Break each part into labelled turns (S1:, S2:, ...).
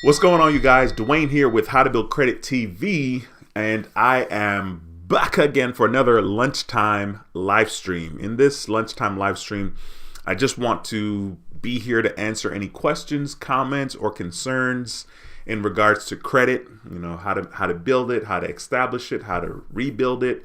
S1: What's going on, you guys? Duane here with How to Build Credit TV, and I am back again for another lunchtime live stream. In this lunchtime live stream, I just want to be here to answer any questions, comments, or concerns in regards to credit. You know, how to build it, how to establish it, how to rebuild it.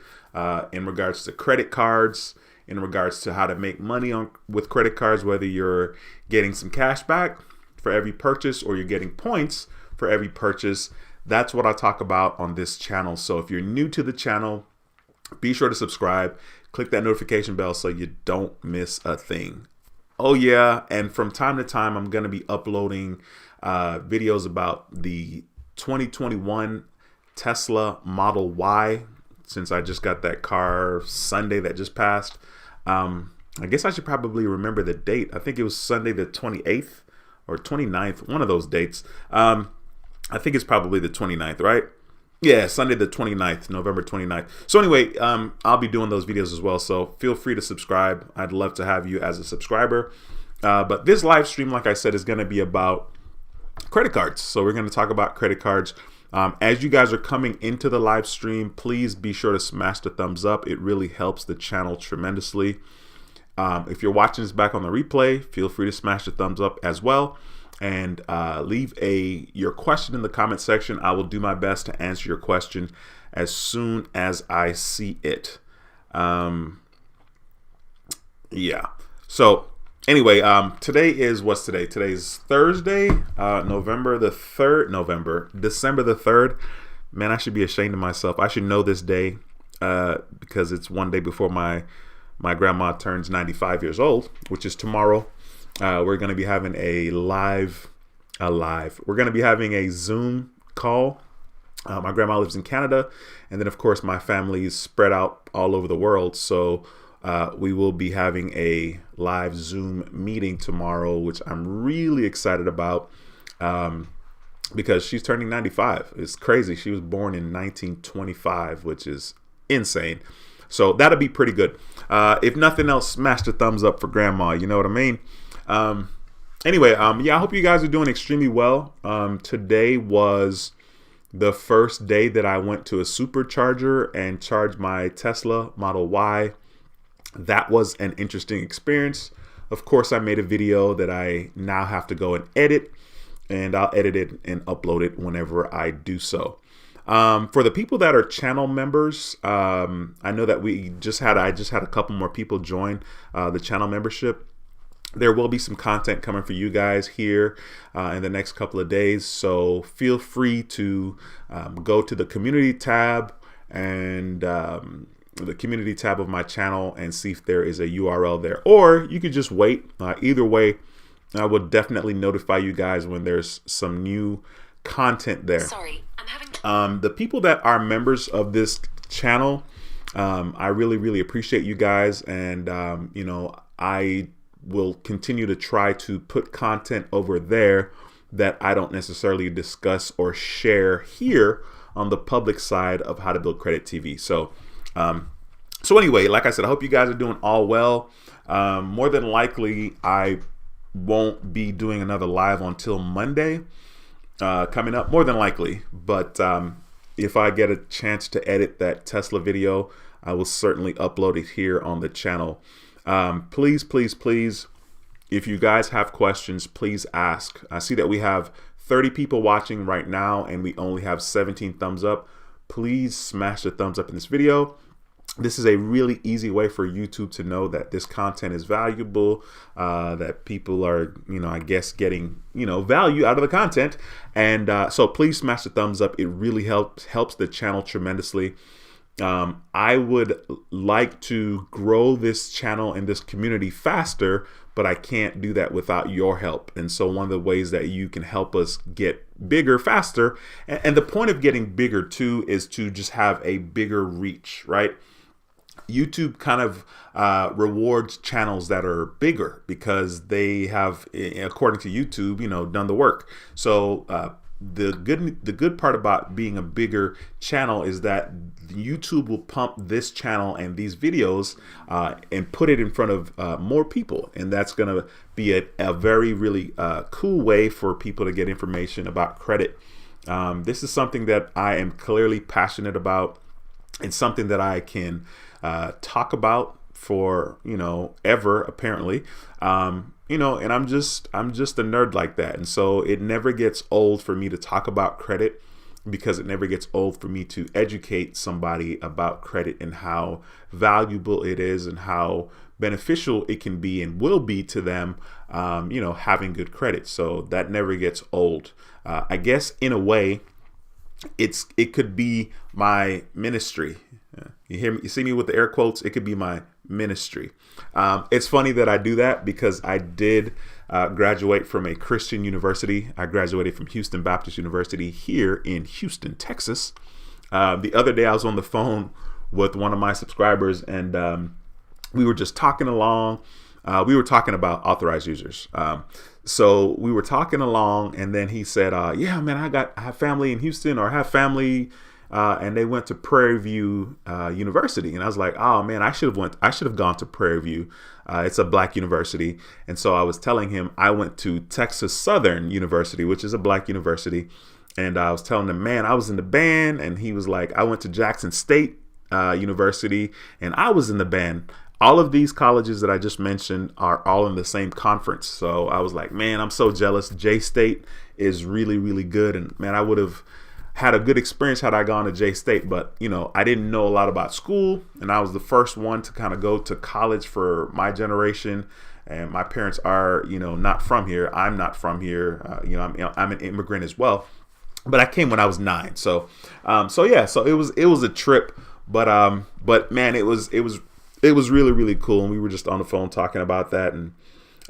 S1: In regards to credit cards, in regards to how to make money with credit cards, whether you're getting some cash back for every purchase or you're getting points for every purchase. That's what I talk about on this channel. So if you're new to the channel, be sure to subscribe, click that notification bell so you don't miss a thing. Oh yeah, and from time to time I'm going to be uploading videos about the 2021 Tesla Model Y, since I just got that car Sunday that just passed. I guess I should probably remember the date. I think it was Sunday the 28th or 29th, one of those dates. I think it's probably the 29th, right? Yeah, Sunday the 29th, November 29th. So anyway, I'll be doing those videos as well, so feel free to subscribe. I'd love to have you as a subscriber. But this live stream, like I said, is going to be about credit cards. So we're going to talk about credit cards. As you guys are coming into the live stream, please be sure to smash the thumbs up. It really helps the channel tremendously. If you're watching this back on the replay, feel free to smash the thumbs up as well, and leave your question in the comment section. I will do my best to answer your question as soon as I see it. Yeah. So anyway, today is, what's today? Today's Thursday, December the 3rd. Man, I should be ashamed of myself. I should know this day because it's one day before my grandma turns 95 years old, which is tomorrow. We're going to be having we're going to be having a Zoom call. My grandma lives in Canada, and then of course my family is spread out all over the world. So we will be having a live Zoom meeting tomorrow, which I'm really excited about because she's turning 95. It's crazy. She was born in 1925, which is insane. So that'll be pretty good. If nothing else, smash the thumbs up for grandma. You know what I mean? Anyway, yeah, I hope you guys are doing extremely well. Today was the first day that I went to a supercharger and charged my Tesla Model Y. That was an interesting experience. Of course, I made a video that I now have to go and edit, and I'll edit it and upload it whenever I do so. For the people that are channel members, I know that I just had a couple more people join the channel membership. There will be some content coming for you guys here in the next couple of days. So feel free to go to the community tab and the community tab of my channel and see if there is a URL there, or you could just wait. Either way, I will definitely notify you guys when there's some new content there.
S2: Sorry, I'm having
S1: the people that are members of this channel, I really appreciate you guys, and you know, I will continue to try to put content over there that I don't necessarily discuss or share here on the public side of How to Build Credit TV. So anyway, like I said, I hope you guys are doing all well. More than likely, I won't be doing another live until Monday coming up, more than likely. But if I get a chance to edit that Tesla video, I will certainly upload it here on the channel. Please, if you guys have questions, please ask. I see that we have 30 people watching right now, and we only have 17 thumbs up. Please smash the thumbs up in this video. This is a really easy way for YouTube to know that this content is valuable, that people are, you know, I guess getting, you know, value out of the content. And so please smash the thumbs up. It really helps the channel tremendously. I would like to grow this channel and this community faster, but I can't do that without your help. And so one of the ways that you can help us get bigger faster, and the point of getting bigger too is to just have a bigger reach, right? YouTube kind of rewards channels that are bigger because they have, according to YouTube, you know, done the work. So the good part about being a bigger channel is that YouTube will pump this channel and these videos and put it in front of more people, and that's gonna be a very really cool way for people to get information about credit. This is something that I am clearly passionate about. It's something that I can talk about for ever, apparently. And I'm just a nerd like that, and so it never gets old for me to talk about credit, because it never gets old for me to educate somebody about credit and how valuable it is and how beneficial it can be and will be to them, having good credit. So that never gets old. I guess in a way, it could be my ministry. You hear me? You see me with the air quotes? It could be my ministry. It's funny that I do that because I did graduate from a Christian university. I graduated from Houston Baptist University here in Houston, Texas. The other day I was on the phone with one of my subscribers, and we were just talking along. We were talking about authorized users. So we were talking along, and then he said, yeah, man, I have family in Houston, or I have family and they went to Prairie View University, and I was like, oh man, I should have gone to Prairie View. It's a black university. And so I was telling him I went to Texas Southern University, which is a black university. And I was telling him, man, I was in the band. And he was like, I went to Jackson State University, and I was in the band. All of these colleges that I just mentioned are all in the same conference. So I was like, man, I'm so jealous. J-State is really, really good. And man, I would have had a good experience had I gone to J-State, but I didn't know a lot about school, and I was the first one to kind of go to college for my generation. And my parents are, not from here. I'm not from here. I'm an immigrant as well, but I came when I was 9. So it was a trip, but man, it was really, really cool. And we were just on the phone talking about that, and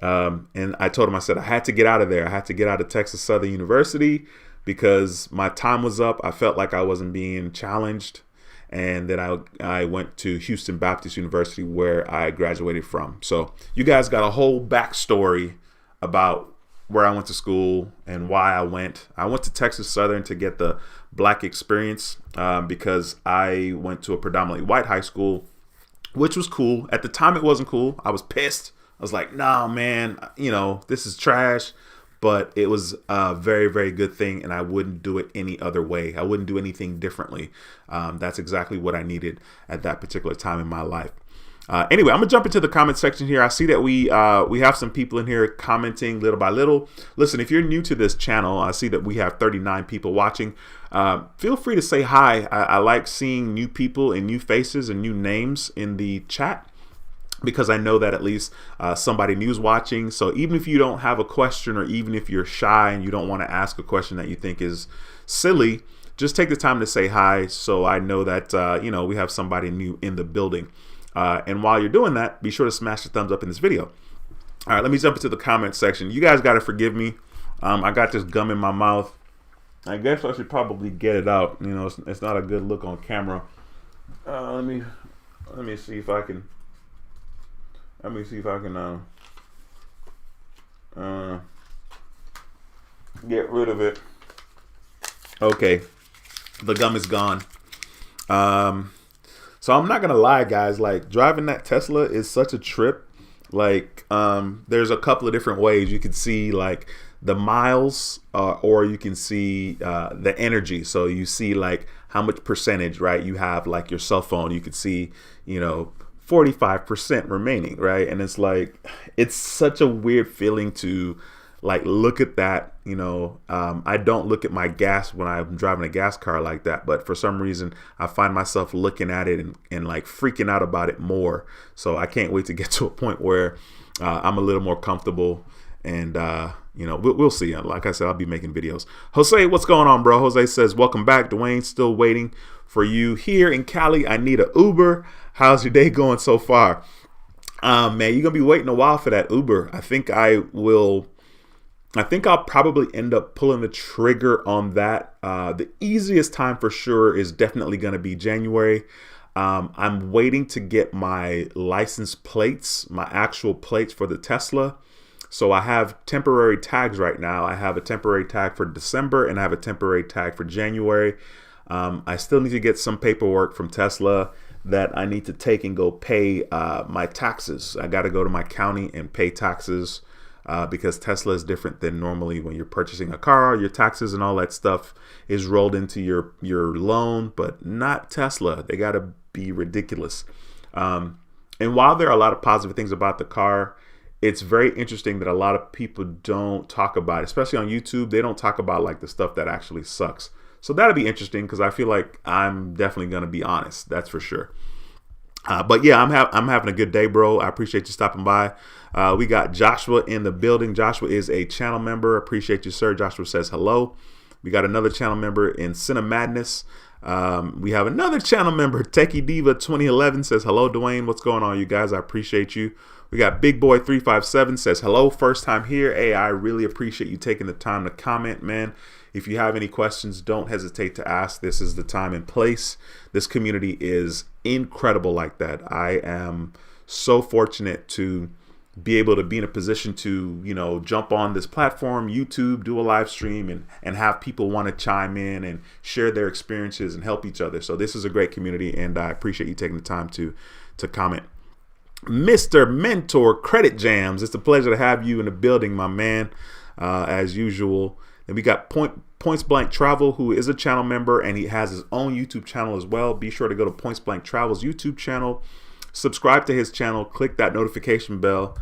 S1: I told him, I said I had to get out of there. I had to get out of Texas Southern University, because my time was up. I felt like I wasn't being challenged. And then I went to Houston Baptist University, where I graduated from. So you guys got a whole backstory about where I went to school and why I went. I went to Texas Southern to get the black experience, because I went to a predominantly white high school, which was cool. At the time, it wasn't cool. I was pissed. I was like, nah, man, this is trash. But it was a very, very good thing, and I wouldn't do it any other way. I wouldn't do anything differently. That's exactly what I needed at that particular time in my life. Anyway, I'm gonna jump into the comment section here. I see that we have some people in here commenting little by little. Listen, if you're new to this channel, I see that we have 39 people watching. Feel free to say hi. I like seeing new people and new faces and new names in the chat, because I know that at least somebody new is watching. So even if you don't have a question, or even if you're shy and you don't want to ask a question that you think is silly, just take the time to say hi, so I know that we have somebody new in the building. And while you're doing that, be sure to smash the thumbs up in this video. All right, let me jump into the comment section. You guys got to forgive me. I got this gum in my mouth. I guess I should probably get it out. It's not a good look on camera. Let me see if I can. Let me see if I can get rid of it. Okay, the gum is gone. So I'm not gonna lie, guys. Like, driving that Tesla is such a trip. Like, there's a couple of different ways you can see, like, the miles, or you can see the energy. So you see like how much percentage, right? You have like your cell phone. You could see, 45% remaining, right? And it's like, it's such a weird feeling to like look at that. I don't look at my gas when I'm driving a gas car like that, but for some reason I find myself looking at it and like freaking out about it more. So I can't wait to get to a point where I'm a little more comfortable, and we'll see. Like I said, I'll be making videos. Jose, what's going on, bro? Jose says, welcome back. Duane, still waiting for you here in Cali. I need an Uber. How's your day going so far? Man, you're gonna be waiting a while for that Uber. I think I'll probably end up pulling the trigger on that. The easiest time for sure is definitely gonna be January. I'm waiting to get my license plates, my actual plates for the Tesla. So I have temporary tags right now. I have a temporary tag for December and I have a temporary tag for January. I still need to get some paperwork from Tesla that I need to take and go pay my taxes. I got to go to my county and pay taxes because Tesla is different than normally when you're purchasing a car. Your taxes and all that stuff is rolled into your loan, but not Tesla. They got to be ridiculous. And while there are a lot of positive things about the car, it's very interesting that a lot of people don't talk about it, especially on YouTube. They don't talk about like the stuff that actually sucks. So that'll be interesting because I feel like I'm definitely going to be honest. That's for sure. But yeah, I'm having a good day, bro. I appreciate you stopping by. We got Joshua in the building. Joshua is a channel member. Appreciate you, sir. Joshua says hello. We got another channel member in Cinna Madness. We have another channel member, Techie Diva 2011 says hello, Duane. What's going on, you guys? I appreciate you. We got Big Boy 357 says hello, first time here. Hey, I really appreciate you taking the time to comment, man. If you have any questions, don't hesitate to ask. This is the time and place. This community is incredible like that. I am so fortunate to be able to be in a position to, you know, jump on this platform, YouTube, do a live stream and have people want to chime in and share their experiences and help each other. So this is a great community and I appreciate you taking the time to comment. Mr. Mentor Credit Jams, it's a pleasure to have you in the building, my man, as usual. And we got Points Blank Travel, who is a channel member and he has his own YouTube channel as well. Be sure to go to Points Blank Travel's YouTube channel, subscribe to his channel, click that notification bell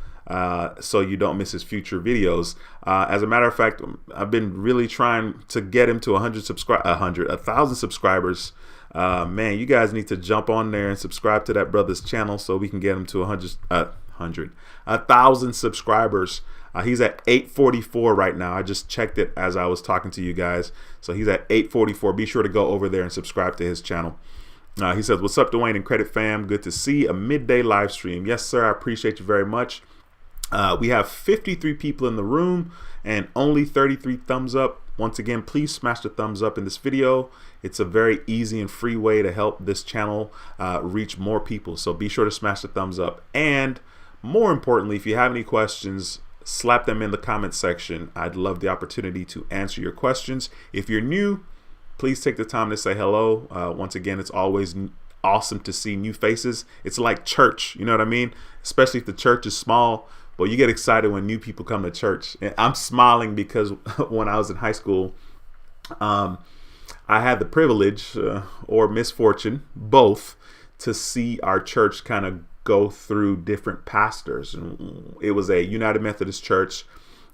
S1: so you don't miss his future videos. As a matter of fact, I've been really trying to get him to 1,000 subscribers. Man, you guys need to jump on there and subscribe to that brother's channel so we can get him to 1,000 subscribers. He's at 844 right now. I just checked it as I was talking to you guys. So he's at 844. Be sure to go over there and subscribe to his channel. He says, what's up, Duane and Credit Fam? Good to see a midday live stream. Yes, sir. I appreciate you very much. We have 53 people in the room and only 33 thumbs up. Once again, please smash the thumbs up in this video. It's a very easy and free way to help this channel reach more people. So be sure to smash the thumbs up. And more importantly, if you have any questions, slap them in the comment section. I'd love the opportunity to answer your questions. If you're new, please take the time to say hello. Once again, it's always awesome to see new faces. It's like church, you know what I mean? Especially if the church is small, but you get excited when new people come to church. And I'm smiling because when I was in high school, I had the privilege or misfortune, both, to see our church kind of go through different pastors. It was a United Methodist Church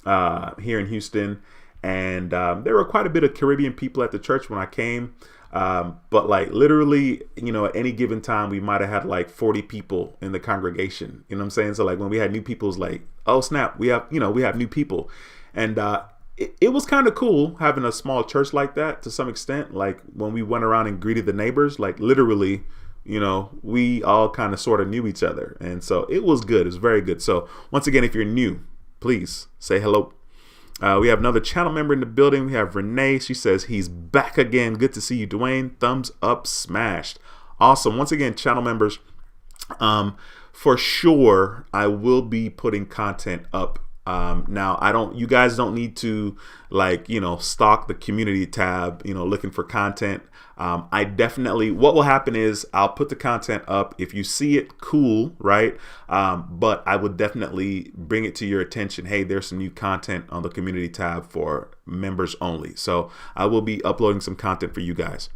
S1: here in Houston, and there were quite a bit of Caribbean people at the church when I came, but like literally, you know, at any given time we might have had like 40 people in the congregation, you know what I'm saying? So like when we had new people, it's like, oh snap, we have new people. And it was kind of cool having a small church like that to some extent. Like when we went around and greeted the neighbors, like literally, you know, we all kind of sort of knew each other. And so it was good. It was very good. So once again, if you're new, please say hello. We have another channel member in the building. We have Renee. She says he's back again. Good to see you, Duane. Thumbs up smashed. Awesome. Once again, channel members, for sure, I will be putting content up. Now you guys don't need to like, you know, stalk the community tab, you know, looking for content. What will happen is I'll put the content up. If you see it, cool, right? But I would definitely bring it to your attention. Hey, there's some new content on the community tab for members only. So I will be uploading some content for you guys.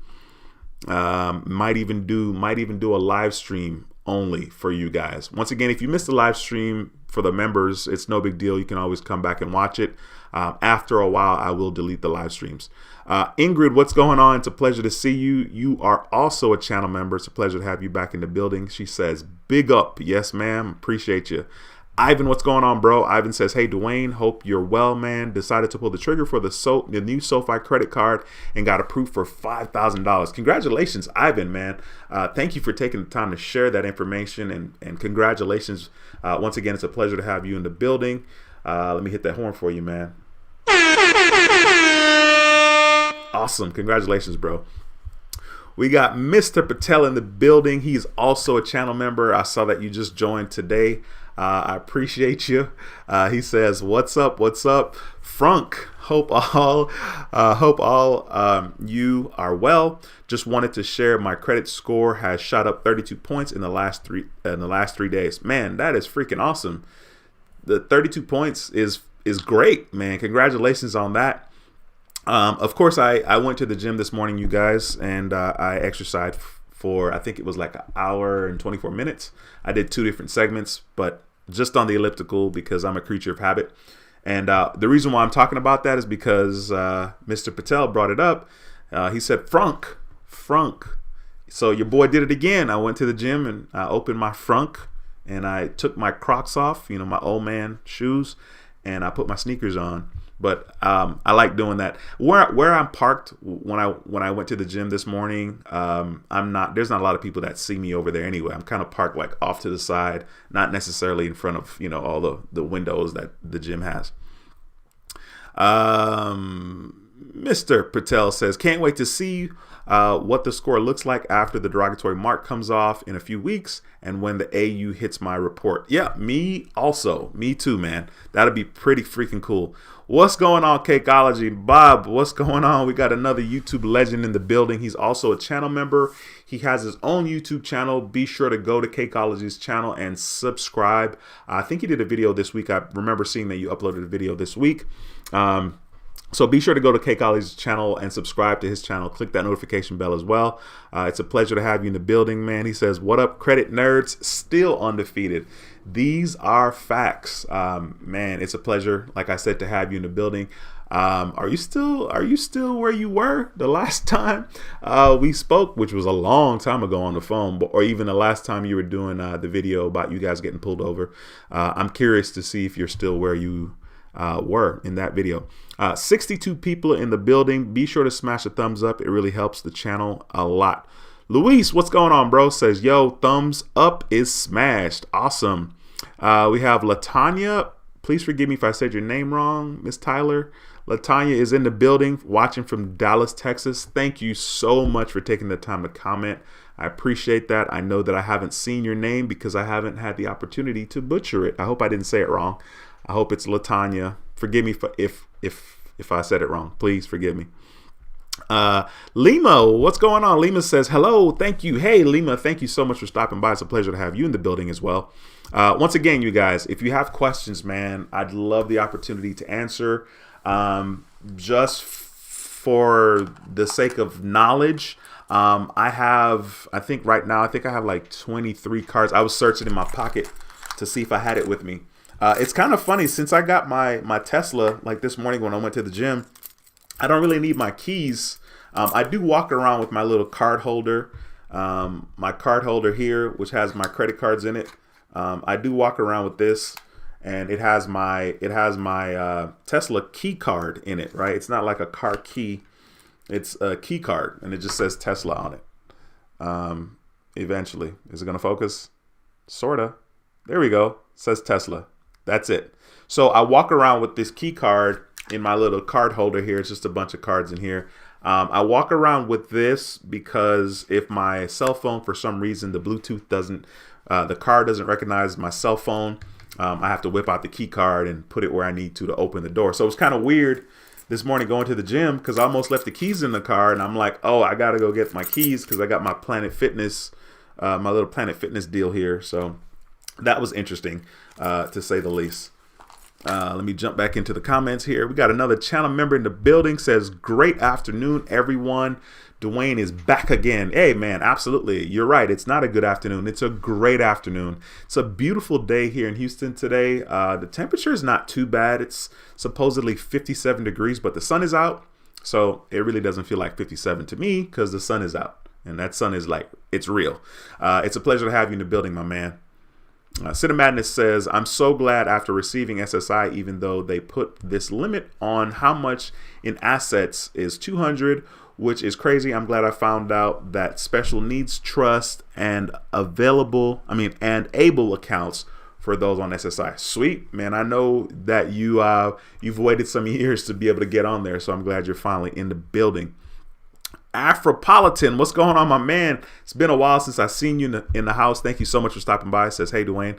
S1: Might even do a live stream only for you guys. Once again, if you missed the live stream for the members, it's no big deal. You can always come back and watch it. After a while, I will delete the live streams. Ingrid, what's going on? It's a pleasure to see you. You are also a channel member. It's a pleasure to have you back in the building. She says, big up. Yes, ma'am. Appreciate you. Ivan, what's going on, bro? Ivan says, hey, Duane, hope you're well, man. Decided to pull the trigger for the new SoFi credit card and got approved for $5,000. Congratulations, Ivan, man. Thank you for taking the time to share that information and congratulations. Once again, it's a pleasure to have you in the building. Let me hit that horn for you, man. Awesome. Congratulations, bro. We got Mr. Patel in the building. He's also a channel member. I saw that you just joined today. I appreciate you. He says, "What's up? What's up, Frank? Hope all you are well. Just wanted to share my credit score has shot up 32 points in the last 3 days. Man, that is freaking awesome. The 32 points is great, man. Congratulations on that." Of course, I went to the gym this morning, you guys, and I exercised for, I think it was like an hour and 24 minutes. I did 2 different segments, but just on the elliptical because I'm a creature of habit. And the reason why I'm talking about that is because Mr. Patel brought it up. He said, Frank. So your boy did it again. I went to the gym and I opened my frunk and I took my Crocs off, my old man shoes, and I put my sneakers on. But I like doing that. Where I'm parked when I went to the gym this morning, there's not a lot of people that see me over there anyway. I'm kind of parked like off to the side, not necessarily in front of all the windows that the gym has. Mr. Patel says, "Can't wait to see what the score looks like after the derogatory mark comes off in a few weeks and when the AU hits my report." Yeah, me also. Me too, man. That'll be pretty freaking cool. What's going on, Cakeology? Bob, what's going on? We got another YouTube legend in the building. He's also a channel member. He has his own YouTube channel. Be sure to go to Cakeology's channel and subscribe. I think he did a video this week. I remember seeing that you uploaded a video this week. So be sure to go to Cakeology's channel and subscribe to his channel. Click that notification bell as well. It's a pleasure to have you in the building, man. He says, "What up, credit nerds? Still undefeated. These are facts." Man, it's a pleasure, like I said, to have you in the building. Are you still where you were the last time we spoke, which was a long time ago on the phone, or even the last time you were doing the video about you guys getting pulled over? I'm curious to see if you're still where you were in that video. 62 people in the building. Be sure to smash a thumbs up. It really helps the channel a lot. Luis, what's going on, bro? Says, "Yo, thumbs up is smashed." Awesome. We have Latanya. Please forgive me if I said your name wrong, Miss Tyler. Latanya is in the building watching from Dallas, Texas. Thank you so much for taking the time to comment. I appreciate that. I know that I haven't seen your name because I haven't had the opportunity to butcher it. I hope I didn't say it wrong. I hope it's Latanya. Forgive me if I said it wrong. Please forgive me. Lima, what's going on? Lima says, "Hello, thank you." Hey, Lima, thank you so much for stopping by. It's a pleasure to have you in the building as well. Once again, you guys, if you have questions, man, I'd love the opportunity to answer. Just for the sake of knowledge, I think right now, I have like 23 cards. I was searching in my pocket to see if I had it with me. It's kind of funny, since I got my Tesla like this morning when I went to the gym, I don't really need my keys. I do walk around with my little card holder, my card holder here, which has my credit cards in it. I do walk around with this, and it has my Tesla key card in it, right? It's not like a car key. It's a key card, and it just says Tesla on it. Eventually. Is it going to focus? Sorta. There we go. It says Tesla. That's it. So I walk around with this key card in my little card holder here. It's just a bunch of cards in here. I walk around with this because if my cell phone, for some reason, the Bluetooth doesn't, the card doesn't recognize my cell phone, I have to whip out the key card and put it where I need to open the door. So it's kind of weird this morning going to the gym because I almost left the keys in the car, and I'm like, oh, I got to go get my keys because I got my Planet Fitness, my little Planet Fitness deal here. So that was interesting, to say the least. Let me jump back into the comments here. We got another channel member in the building. Says, "Great afternoon, everyone. Duane is back again." Hey, man, absolutely. You're right. It's not a good afternoon. It's a great afternoon. It's a beautiful day here in Houston today. The temperature is not too bad. It's supposedly 57 degrees, but the sun is out. So it really doesn't feel like 57 to me because the sun is out. And that sun is like, it's real. It's a pleasure to have you in the building, my man. Cinema Madness says, "I'm so glad after receiving SSI, even though they put this limit on how much in assets is 200, which is crazy. I'm glad I found out that special needs trust and able accounts for those on SSI. Sweet, man. I know that you've waited some years to be able to get on there, so I'm glad you're finally in the building." Afropolitan, what's going on, my man? It's been a while since I've seen you in the house. Thank you so much for stopping by. Says, hey, Duane.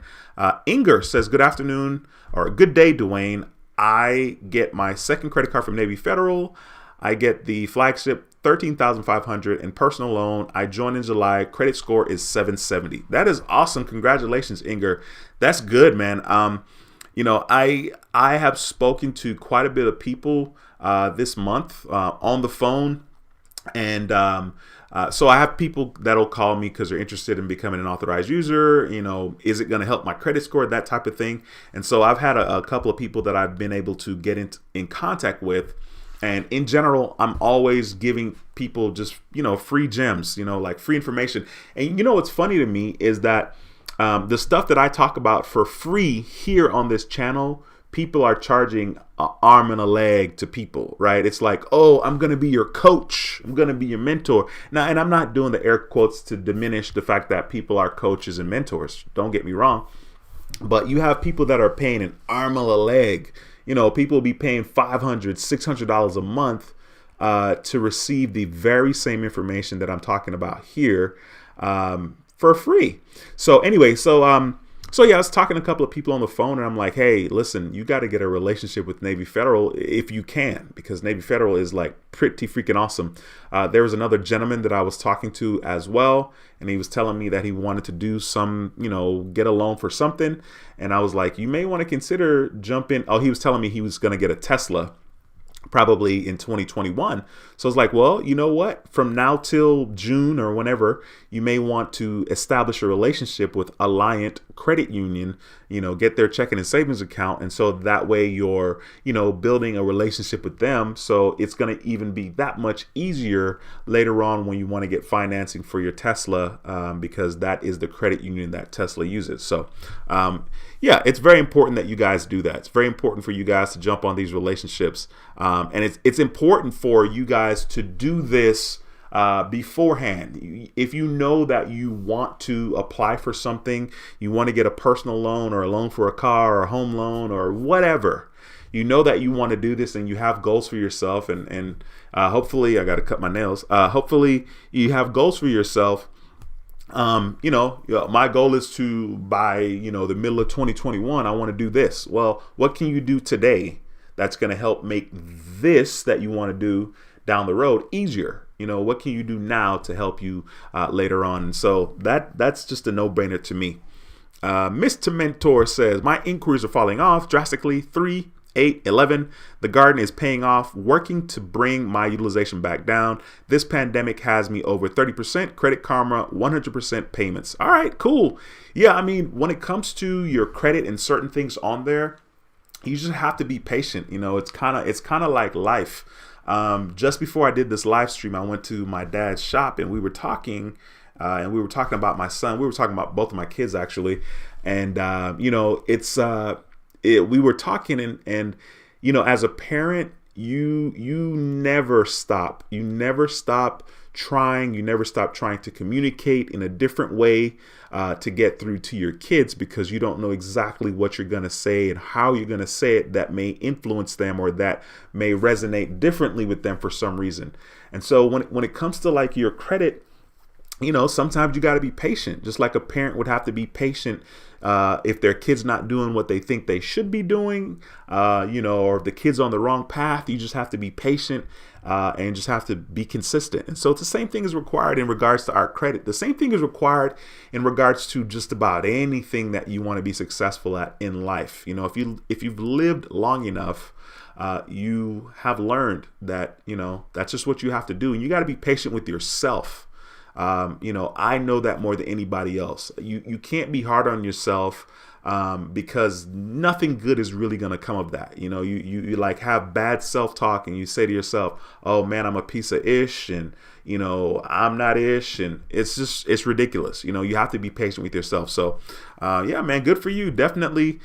S1: Inger says, good afternoon or good day, Duane. I get my second credit card from Navy Federal. I get the flagship $13,500 in personal loan. I joined in July. Credit score is 770. That is awesome. Congratulations, Inger. That's good, man. I have spoken to quite a bit of people this month on the phone. And so I have people that'll call me because they're interested in becoming an authorized user. Is it going to help my credit score, that type of thing. And so I've had a couple of people that I've been able to get in contact with. And in general, I'm always giving people just, free gems, like free information. And what's funny to me is that the stuff that I talk about for free here on this channel, people are charging an arm and a leg to people, right? It's like, oh, I'm going to be your coach. I'm going to be your mentor. Now, and I'm not doing the air quotes to diminish the fact that people are coaches and mentors. Don't get me wrong. But you have people that are paying an arm and a leg. People will be paying $500, $600 a month to receive the very same information that I'm talking about here for free. So anyway, So yeah, I was talking to a couple of people on the phone, and I'm like, hey, listen, you got to get a relationship with Navy Federal if you can, because Navy Federal is like pretty freaking awesome. There was another gentleman that I was talking to as well, and he was telling me that he wanted to do some, get a loan for something. And I was like, you may want to consider jumping. Oh, he was telling me he was going to get a Tesla probably in 2021. So it's like, well, you know what? From now till June or whenever, you may want to establish a relationship with Alliant Credit Union, get their checking and savings account. And so that way you're, building a relationship with them. So it's going to even be that much easier later on when you want to get financing for your Tesla, because that is the credit union that Tesla uses. So, yeah, it's very important that you guys do that. It's very important for you guys to jump on these relationships. And it's important for you guys to do this beforehand. If you know that you want to apply for something, you want to get a personal loan or a loan for a car or a home loan or whatever, you know that you want to do this and you have goals for yourself. And hopefully, I got to cut my nails. Hopefully you have goals for yourself. My goal is to by, the middle of 2021, I want to do this. Well, what can you do today that's going to help make this that you want to do down the road easier? What can you do now to help you later on? And so that's just a no-brainer to me. Mr. Mentor says, my inquiries are falling off drastically. 3, 8, 11. The garden is paying off, working to bring my utilization back down. This pandemic has me over 30%, Credit Karma, 100% payments. All right, cool. Yeah, I mean, when it comes to your credit and certain things on there, you just have to be patient. It's kind of like life. Just before I did this live stream, I went to my dad's shop and we were talking about my son. We were talking about both of my kids actually. And, we were talking and as a parent, you never stop. You never stop trying. You never stop trying to communicate in a different way to get through to your kids, because you don't know exactly what you're going to say and how you're going to say it that may influence them or that may resonate differently with them for some reason. And so when it comes to like your credit, sometimes you got to be patient, just like a parent would have to be patient if their kid's not doing what they think they should be doing, or if the kid's on the wrong path. You just have to be patient and just have to be consistent. And so it's the same thing is required in regards to our credit. The same thing is required in regards to just about anything that you want to be successful at in life. If you've lived long enough, you have learned that, that's just what you have to do. And you got to be patient with yourself. I know that more than anybody else. You can't be hard on yourself because nothing good is really going to come of that. You like have bad self-talk and you say to yourself, oh man, I'm a piece of ish and, I'm not ish. And it's ridiculous. You have to be patient with yourself. So, yeah, man, good for you. Definitely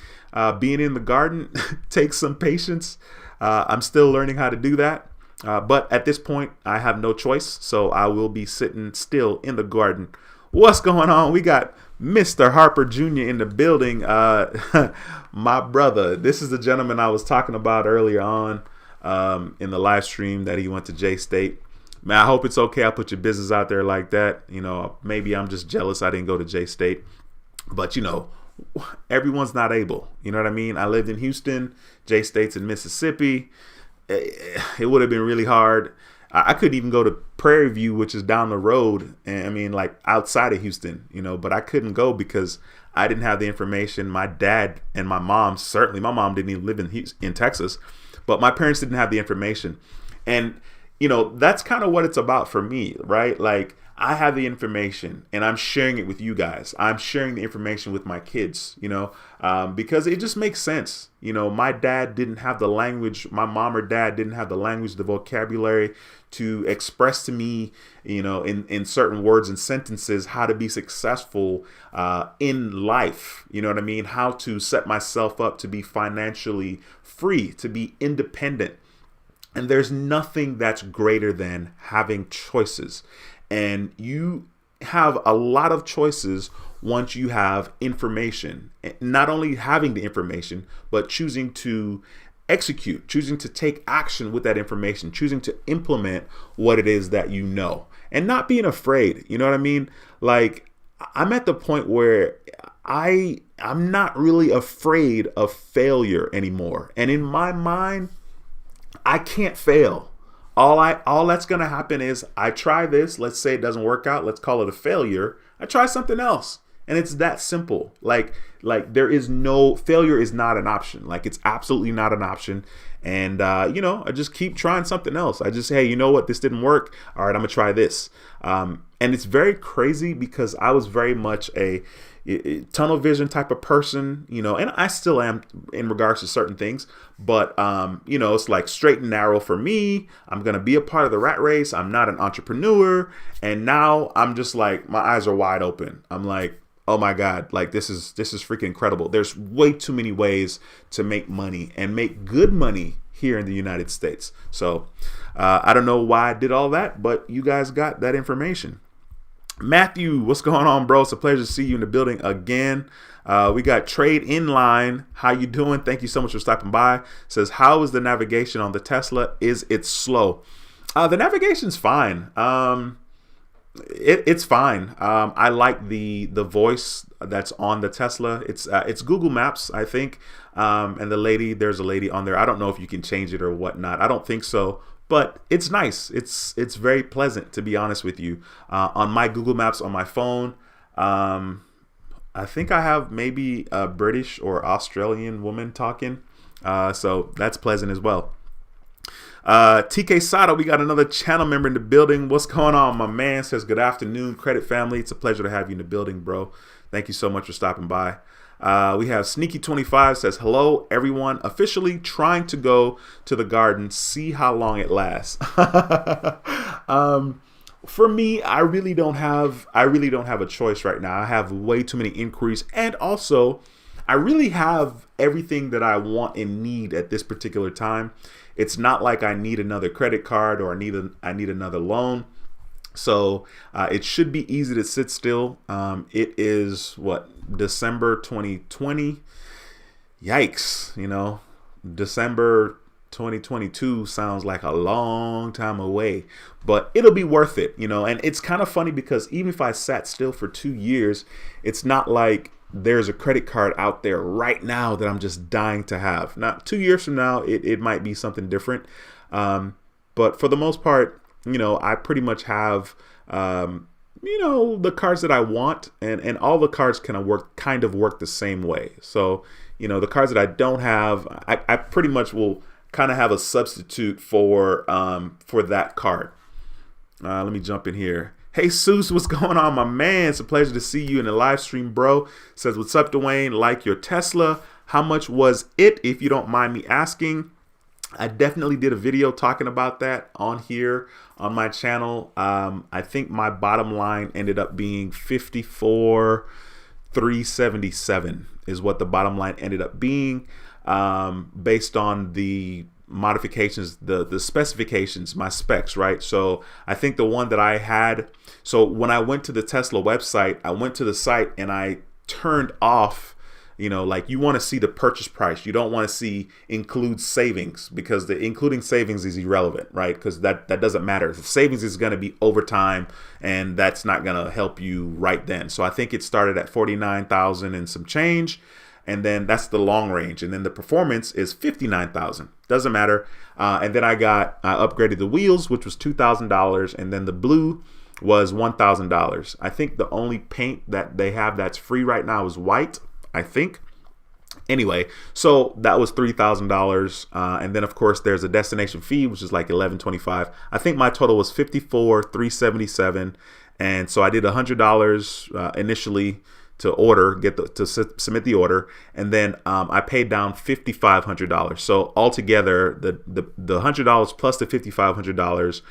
S1: being in the garden takes some patience. I'm still learning how to do that. But at this point, I have no choice, so I will be sitting still in the garden. What's going on? We got Mr. Harper Jr. in the building. My brother. This is the gentleman I was talking about earlier on in the live stream that he went to J-State. Man, I hope it's okay. I put your business out there like that. You know, maybe I'm just jealous I didn't go to J-State. But, you know, everyone's not able. You know what I mean? I lived in Houston. J-State's in Mississippi. It would have been really hard. I couldn't even go to Prairie View, which is down the road. And I mean, like outside of Houston, you know, but I couldn't go because I didn't have the information. My dad and my mom, certainly my mom didn't even live in Texas, but my parents didn't have the information. And, you know, that's kind of what it's about for me, right? Like, I have the information and I'm sharing it with you guys. I'm sharing the information with my kids, you know, because it just makes sense. You know, my dad didn't have the language. My mom or dad didn't have the language, the vocabulary to express to me, you know, in certain words and sentences, how to be successful in life. You know what I mean? How to set myself up to be financially free, to be independent. And there's nothing that's greater than having choices. And you have a lot of choices once you have information. Not only having the information, but choosing to execute, choosing to take action with that information, choosing to implement what it is that you know, and not being afraid. You know what I mean? Like, I'm at the point where I'm not really afraid of failure anymore. And in my mind, I can't fail. All that's going to happen is I try this. Let's say it doesn't work out. Let's call it a failure. I try something else. And it's that simple. Like there is no failure is not an option. Like, it's absolutely not an option. And, you know, I just keep trying something else. I just, hey, you know what? This didn't work. All right, I'm going to try this. And it's very crazy because I was very much a tunnel vision type of person, you know, and I still am in regards to certain things, but, you know, it's like straight and narrow for me. I'm going to be a part of the rat race. I'm not an entrepreneur. And now I'm just like, my eyes are wide open. I'm like, oh my God, like this is freaking incredible. There's way too many ways to make money and make good money here in the United States. So, I don't know why I did all that, but you guys got that information. Matthew, what's going on, bro? It's a pleasure to see you in the building again. We got Trade Inline. How you doing? Thank you so much for stopping by. Says, how is the navigation on the Tesla? Is it slow? The navigation's fine. It's fine. I like the voice that's on the Tesla. It's Google Maps, I think. And there's a lady on there. I don't know if you can change it or whatnot. I don't think so. But it's nice. It's very pleasant, to be honest with you. On my Google Maps on my phone, I think I have maybe a British or Australian woman talking. So that's pleasant as well. TK Sato, we got another channel member in the building. What's going on, my man? Says, good afternoon, Credit family. It's a pleasure to have you in the building, bro. Thank you so much for stopping by. We have Sneaky25 says, hello, everyone. Officially trying to go to the garden. See how long it lasts. For me, I really don't have a choice right now. I have way too many inquiries. And also, I really have everything that I want and need at this particular time. It's not like I need another credit card or I need another loan. So it should be easy to sit still. It is December 2020. Yikes, you know, December 2022 sounds like a long time away, but it'll be worth it, you know. And it's kind of funny because even if I sat still for 2 years, it's not like there's a credit card out there right now that I'm just dying to have. Now, 2 years from now, it might be something different. But for the most part, you know, I pretty much have, you know, the cards that I want, and all the cards kind of work the same way. So, you know, the cards that I don't have, I pretty much will kind of have a substitute for that card. Let me jump in here. Hey, Seuss, what's going on, my man? It's a pleasure to see you in the live stream, bro. Says, what's up, Duane? Like your Tesla. How much was it, if you don't mind me asking? I definitely did a video talking about that on here on my channel. I think my bottom line ended up being 54,377 is what the bottom line ended up being, based on the modifications, the specifications, my specs, right? So I think the one that I had, so when I went to the Tesla website, I went to the site and I turned off, Like you want to see the purchase price. You don't want to see include savings, because the including savings is irrelevant, right? Because that doesn't matter. The savings is going to be over time, and that's not going to help you right then. So I think it started at 49,000 and some change. And then that's the long range. And then the performance is 59,000. Doesn't matter. And then I upgraded the wheels, which was $2,000. And then the blue was $1,000. I think the only paint that they have that's free right now is white, I think. Anyway, so that was $3,000. And then of course there's a destination fee, which is like $1,125. I think my total was $54,377. And so I did $100 initially to order, submit the order, and then I paid down $5,500. So altogether, the $100 plus the $5,500,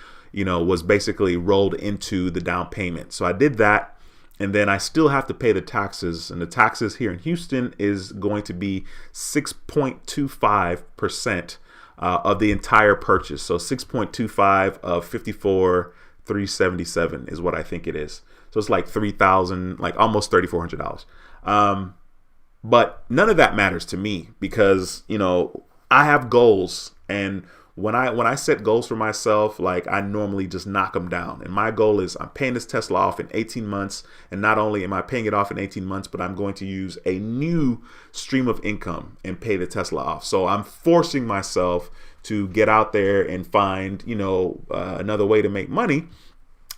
S1: was basically rolled into the down payment. So I did that, and then I still have to pay the taxes, and the taxes here in Houston is going to be 6.25% of the entire purchase. So 6.25 of $54,377 is what I think it is. So it's like $3,000, like almost $3,400. But none of that matters to me, because, I have goals. And when I set goals for myself, like I normally just knock them down. And my goal is I'm paying this Tesla off in 18 months. And not only am I paying it off in 18 months, but I'm going to use a new stream of income and pay the Tesla off. So I'm forcing myself to get out there and find, another way to make money.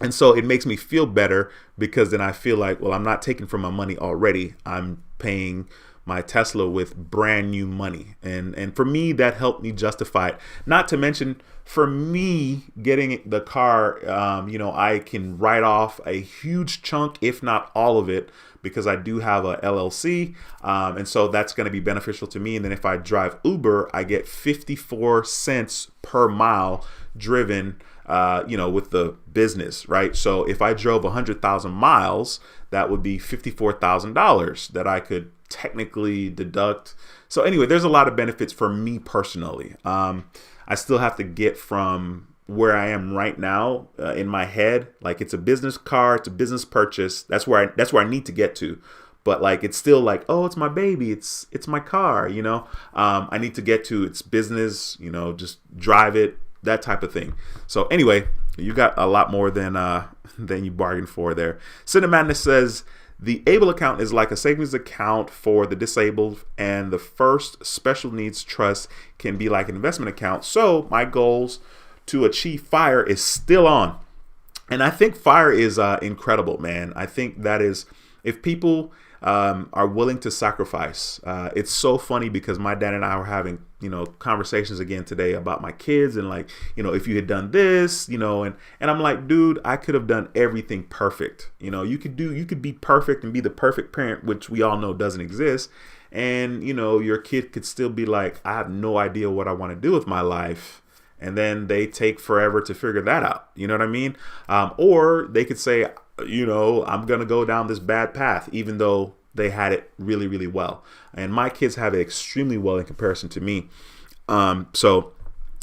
S1: And so it makes me feel better, because then I feel like, well, I'm not taking from my money already. I'm paying my Tesla with brand new money. And for me, that helped me justify it. Not to mention, for me, getting the car, I can write off a huge chunk, if not all of it, because I do have a LLC. And so that's going to be beneficial to me. And then if I drive Uber, I get 54 cents per mile driven, with the business, right? So if I drove 100,000 miles, that would be $54,000 that I could technically deduct. So anyway, there's a lot of benefits for me personally. I still have to get from where I am right now in my head. Like, it's a business car, it's a business purchase. That's where I need to get to. But like, it's still like, oh, it's my baby. It's my car, I need to get to its business, just drive it, that type of thing. So anyway, you got a lot more than you bargained for there. Cinemadness says, the ABLE account is like a savings account for the disabled, and the first special needs trust can be like an investment account. So my goals to achieve FIRE is still on. And I think FIRE is incredible, man. I think that is, if people are willing to sacrifice. It's so funny, because my dad and I were having, conversations again today about my kids, and like, if you had done this, and I'm like, dude, I could have done everything perfect. You could be perfect and be the perfect parent, which we all know doesn't exist. And, your kid could still be like, I have no idea what I want to do with my life. And then they take forever to figure that out. You know what I mean? Or they could say, I'm going to go down this bad path, even though they had it really, really well. And my kids have it extremely well in comparison to me. So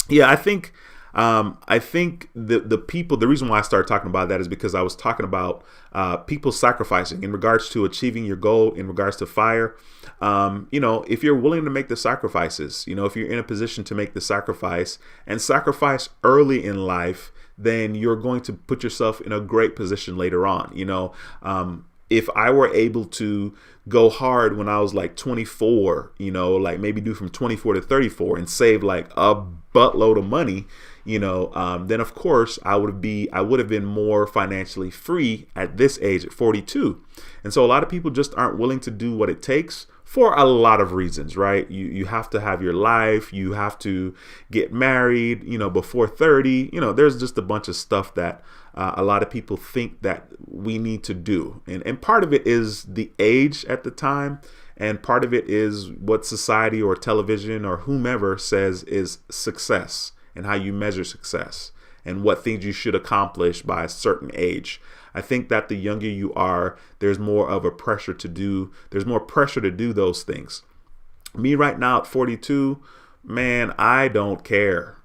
S1: yeah, I think the reason why I started talking about that is because I was talking about people sacrificing in regards to achieving your goal, in regards to FIRE. If you're willing to make the sacrifices, if you're in a position to make the sacrifice and sacrifice early in life, then you're going to put yourself in a great position later on. If I were able to go hard when I was like 24, like maybe do from 24 to 34 and save like a buttload of money, then of course I would have been more financially free at this age, at 42. And so a lot of people just aren't willing to do what it takes for a lot of reasons, right? You have to have your life, you have to get married, before 30, there's just a bunch of stuff that a lot of people think that we need to do. And part of it is the age at the time. And part of it is what society or television or whomever says is success, and how you measure success, and what things you should accomplish by a certain age. I think that the younger you are, there's more pressure to do those things. Me right now at 42, man, I don't care.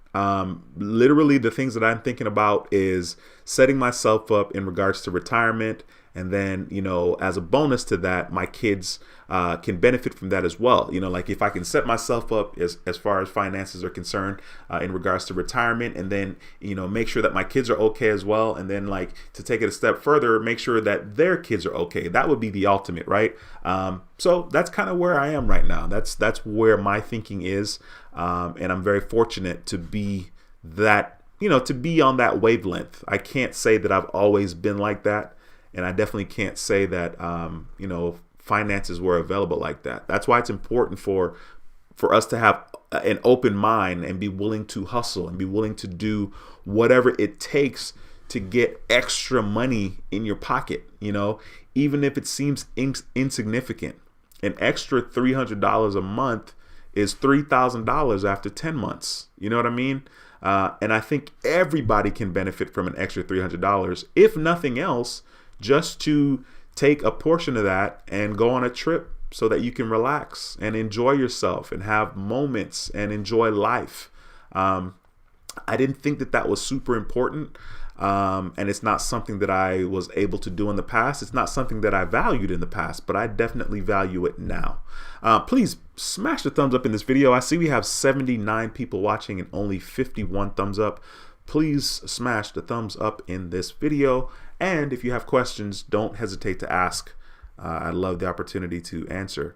S1: Literally the things that I'm thinking about is setting myself up in regards to retirement, And then, you know, as a bonus to that, my kids can benefit from that as well. You know, like if I can set myself up as far as finances are concerned in regards to retirement, and then, you know, make sure that my kids are okay as well. And then, like, to take it a step further, make sure that their kids are okay. That would be the ultimate, right? So that's kind of where I am right now. That's where my thinking is. And I'm very fortunate to be that, you know, to be on that wavelength. I can't say that I've always been like that. And I definitely can't say that, you know, finances were available like that. That's why it's important for us to have an open mind and be willing to hustle and be willing to do whatever it takes to get extra money in your pocket, you know, even if it seems insignificant. An extra $300 a month is $3,000 after 10 months. You know what I mean? And I think everybody can benefit from an extra $300, if nothing else, just to take a portion of that and go on a trip so that you can relax and enjoy yourself and have moments and enjoy life. I didn't think that was super important. And it's not something that I was able to do in the past. It's not something that I valued in the past, but I definitely value it now. Please smash the thumbs up in this video. I see we have 79 people watching and only 51 thumbs up. Please smash the thumbs up in this video. And if you have questions, don't hesitate to ask. I love the opportunity to answer.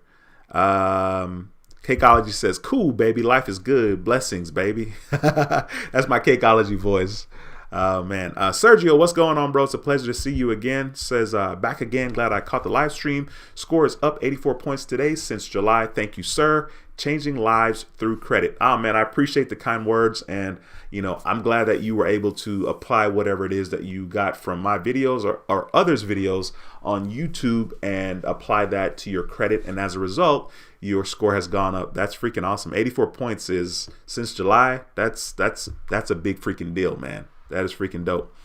S1: Cakeology says, cool, baby. Life is good. Blessings, baby. That's my Cakeology voice. Man. Sergio, what's going on, bro? It's a pleasure to see you again. Says, back again. Glad I caught the live stream. Score is up 84 points today since July. Thank you, sir. Changing lives through credit. Oh, man, I appreciate the kind words. And, you know, I'm glad that you were able to apply whatever it is that you got from my videos or others' videos on YouTube and apply that to your credit. And as a result, your score has gone up. That's freaking awesome. 84 points is since July. That's a big freaking deal, man. That is freaking dope.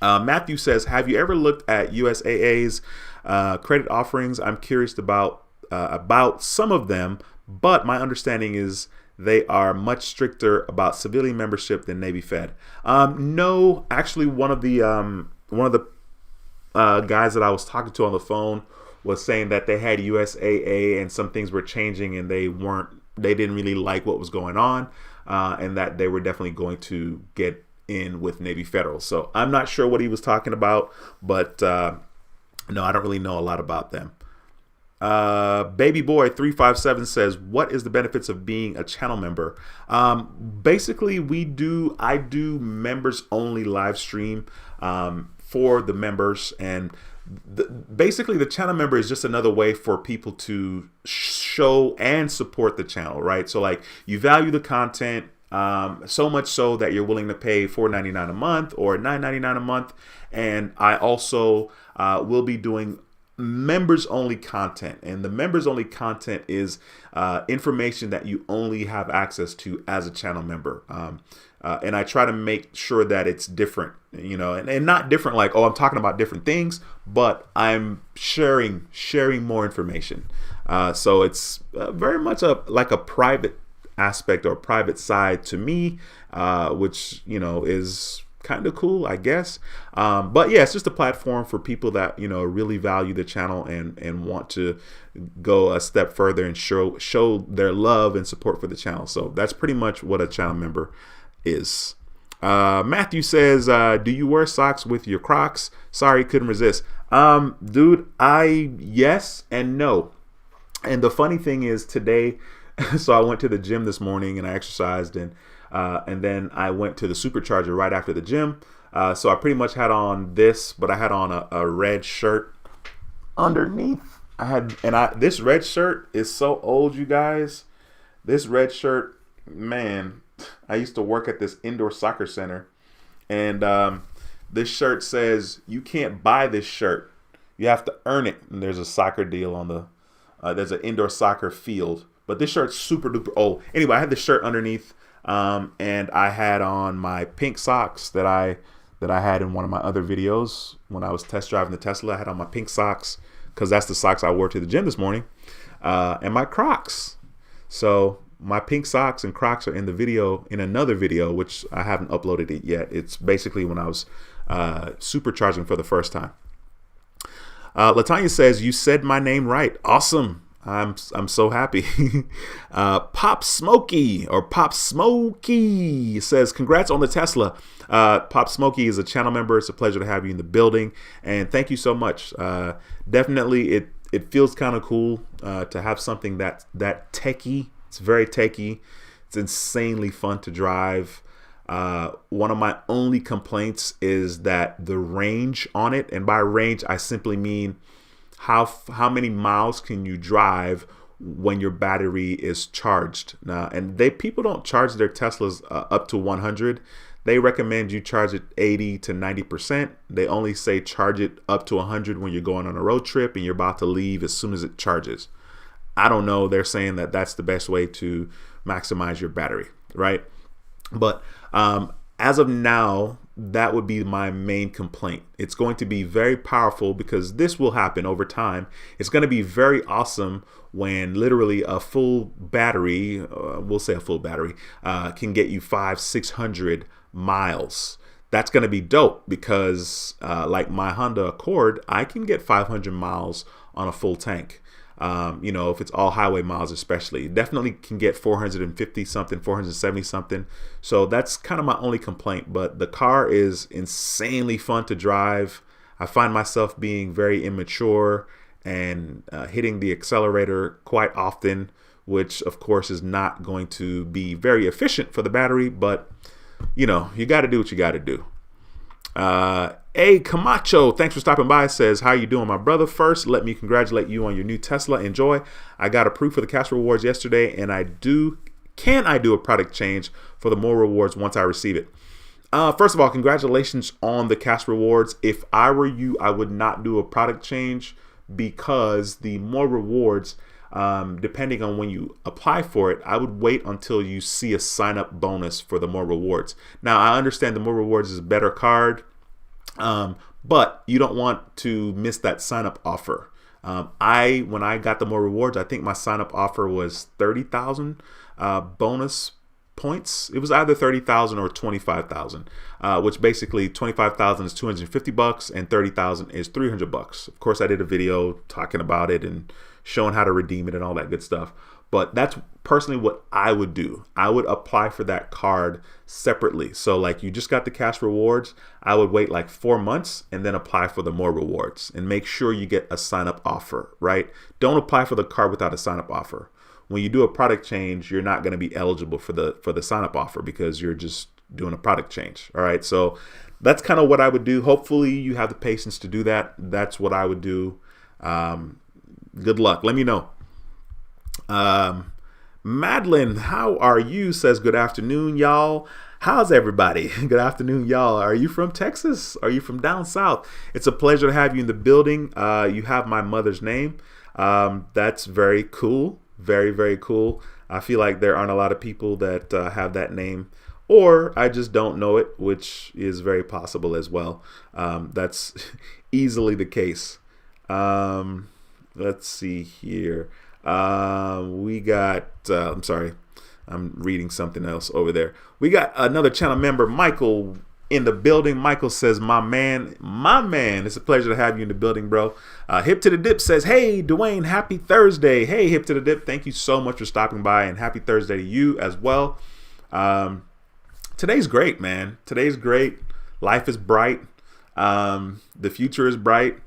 S1: Matthew says, have you ever looked at USAA's credit offerings? I'm curious about some of them, but my understanding is they are much stricter about civilian membership than Navy Fed. No, actually, one of the guys that I was talking to on the phone was saying that they had USAA and some things were changing and they didn't really like what was going on, and that they were definitely going to get in with Navy Federal. So I'm not sure what he was talking about, but no, I don't really know a lot about them. Baby boy 357 says, what is the benefits of being a channel member? Basically, I do members only live stream for the members, and basically the channel member is just another way for people to show and support the channel, right? So like, you value the content so much so that you're willing to pay $4.99 a month or $9.99 a month. And I also will be doing members only content, and the members only content is information that you only have access to as a channel member. And I try to make sure that it's different, you know, and not different like, oh, I'm talking about different things, but I'm sharing more information. So it's very much like a private aspect or private side to me, which, you know, is kind of cool, I guess. But yeah, it's just a platform for people that, you know, really value the channel and want to go a step further and show their love and support for the channel. So that's pretty much what a channel member is. Matthew says, do you wear socks with your Crocs? Sorry, couldn't resist. Dude, yes and no. And the funny thing is today, so I went to the gym this morning and I exercised, and then I went to the supercharger right after the gym. So I pretty much had on this, but I had on a red shirt underneath. This red shirt is so old, you guys. This red shirt, man, I used to work at this indoor soccer center, and this shirt says you can't buy this shirt. You have to earn it. And there's a soccer deal on the, there's an indoor soccer field. But this shirt's super duper old. Anyway, I had this shirt underneath, and I had on my pink socks that I had in one of my other videos when I was test driving the Tesla. I had on my pink socks because that's the socks I wore to the gym this morning, and my Crocs. So my pink socks and Crocs are in the video, in another video, which I haven't uploaded it yet. It's basically when I was supercharging for the first time. Latanya says, you said my name right. Awesome. I'm so happy. Pop Smokey says, congrats on the Tesla. Pop Smokey is a channel member. It's a pleasure to have you in the building, and thank you so much. Definitely, it feels kind of cool to have something that techie. It's very techie. It's insanely fun to drive. One of my only complaints is that the range on it, and by range I simply mean how many miles can you drive when your battery is charged. Now, and people don't charge their Teslas up to 100. They recommend you charge it 80 to 90%. They only say charge it up to 100 when you're going on a road trip and you're about to leave as soon as it charges. I don't know. They're saying that that's the best way to maximize your battery, right? But as of now, that would be my main complaint. It's going to be very powerful because this will happen over time. It's going to be very awesome when literally a full battery, we'll say a full battery, can get you 500-600 miles. That's going to be dope because like my Honda Accord, I can get 500 miles on a full tank. If it's all highway miles, especially, definitely can get 450 something, 470 something. So that's kind of my only complaint, but the car is insanely fun to drive. I find myself being very immature and hitting the accelerator quite often, which of course is not going to be very efficient for the battery, but you got to do what you got to do. A Camacho, thanks for stopping by, says, how you doing, my brother? First, let me congratulate you on your new Tesla. Enjoy. I got approved for the cash rewards yesterday, and can I do a product change for the more rewards once I receive it? First of all, congratulations on the cash rewards. If I were you, I would not do a product change because the more rewards, depending on when you apply for it, I would wait until you see a sign up bonus for the more rewards. Now, I understand the more rewards is a better card, but you don't want to miss that sign up offer. When I got the more rewards, I think my sign up offer was 30,000 bonus points. It was either 30,000 or 25,000, which basically 25,000 is $250 and 30,000 is $300. Of course, I did a video talking about it and showing how to redeem it and all that good stuff. But that's personally what I would do. I would apply for that card separately. So like you just got the cash rewards, I would wait like 4 months and then apply for the more rewards and make sure you get a sign up offer, right? Don't apply for the card without a sign up offer. When you do a product change, you're not going to be eligible for the sign up offer because you're just doing a product change. All right. So that's kind of what I would do. Hopefully you have the patience to do that. That's what I would do. Good luck. Let me know. Madeline, how are you? Says, good afternoon, y'all. How's everybody? Good afternoon, y'all. Are you from Texas? Are you from down south? It's a pleasure to have you in the building. You have my mother's name. That's very cool. Very, very cool. I feel like there aren't a lot of people that have that name, or I just don't know it, which is very possible as well. That's easily the case. Let's see here. We got, I'm sorry, I'm reading something else over there. We got another channel member, Michael, in the building. Michael says, my man, it's a pleasure to have you in the building, bro. Hip to the Dip says, hey, Duane, happy Thursday. Hey, Hip to the Dip, thank you so much for stopping by, and happy Thursday to you as well. Today's great, man. Today's great. Life is bright. The future is bright.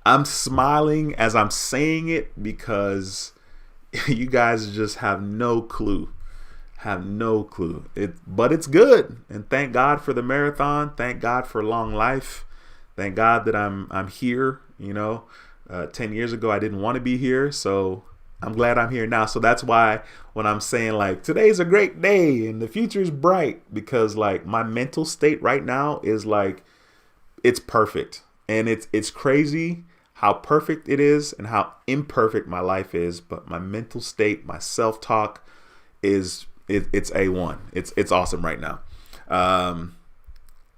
S1: I'm smiling as I'm saying it because you guys just have no clue. But it's good, and thank God for the marathon. Thank God for long life. Thank God that I'm here. 10 years ago I didn't want to be here, so I'm glad I'm here now. So that's why when I'm saying like today's a great day and the future is bright, because like my mental state right now is like it's perfect, and it's crazy how perfect it is and how imperfect my life is. But my mental state, my self-talk is it's A1. It's awesome right now.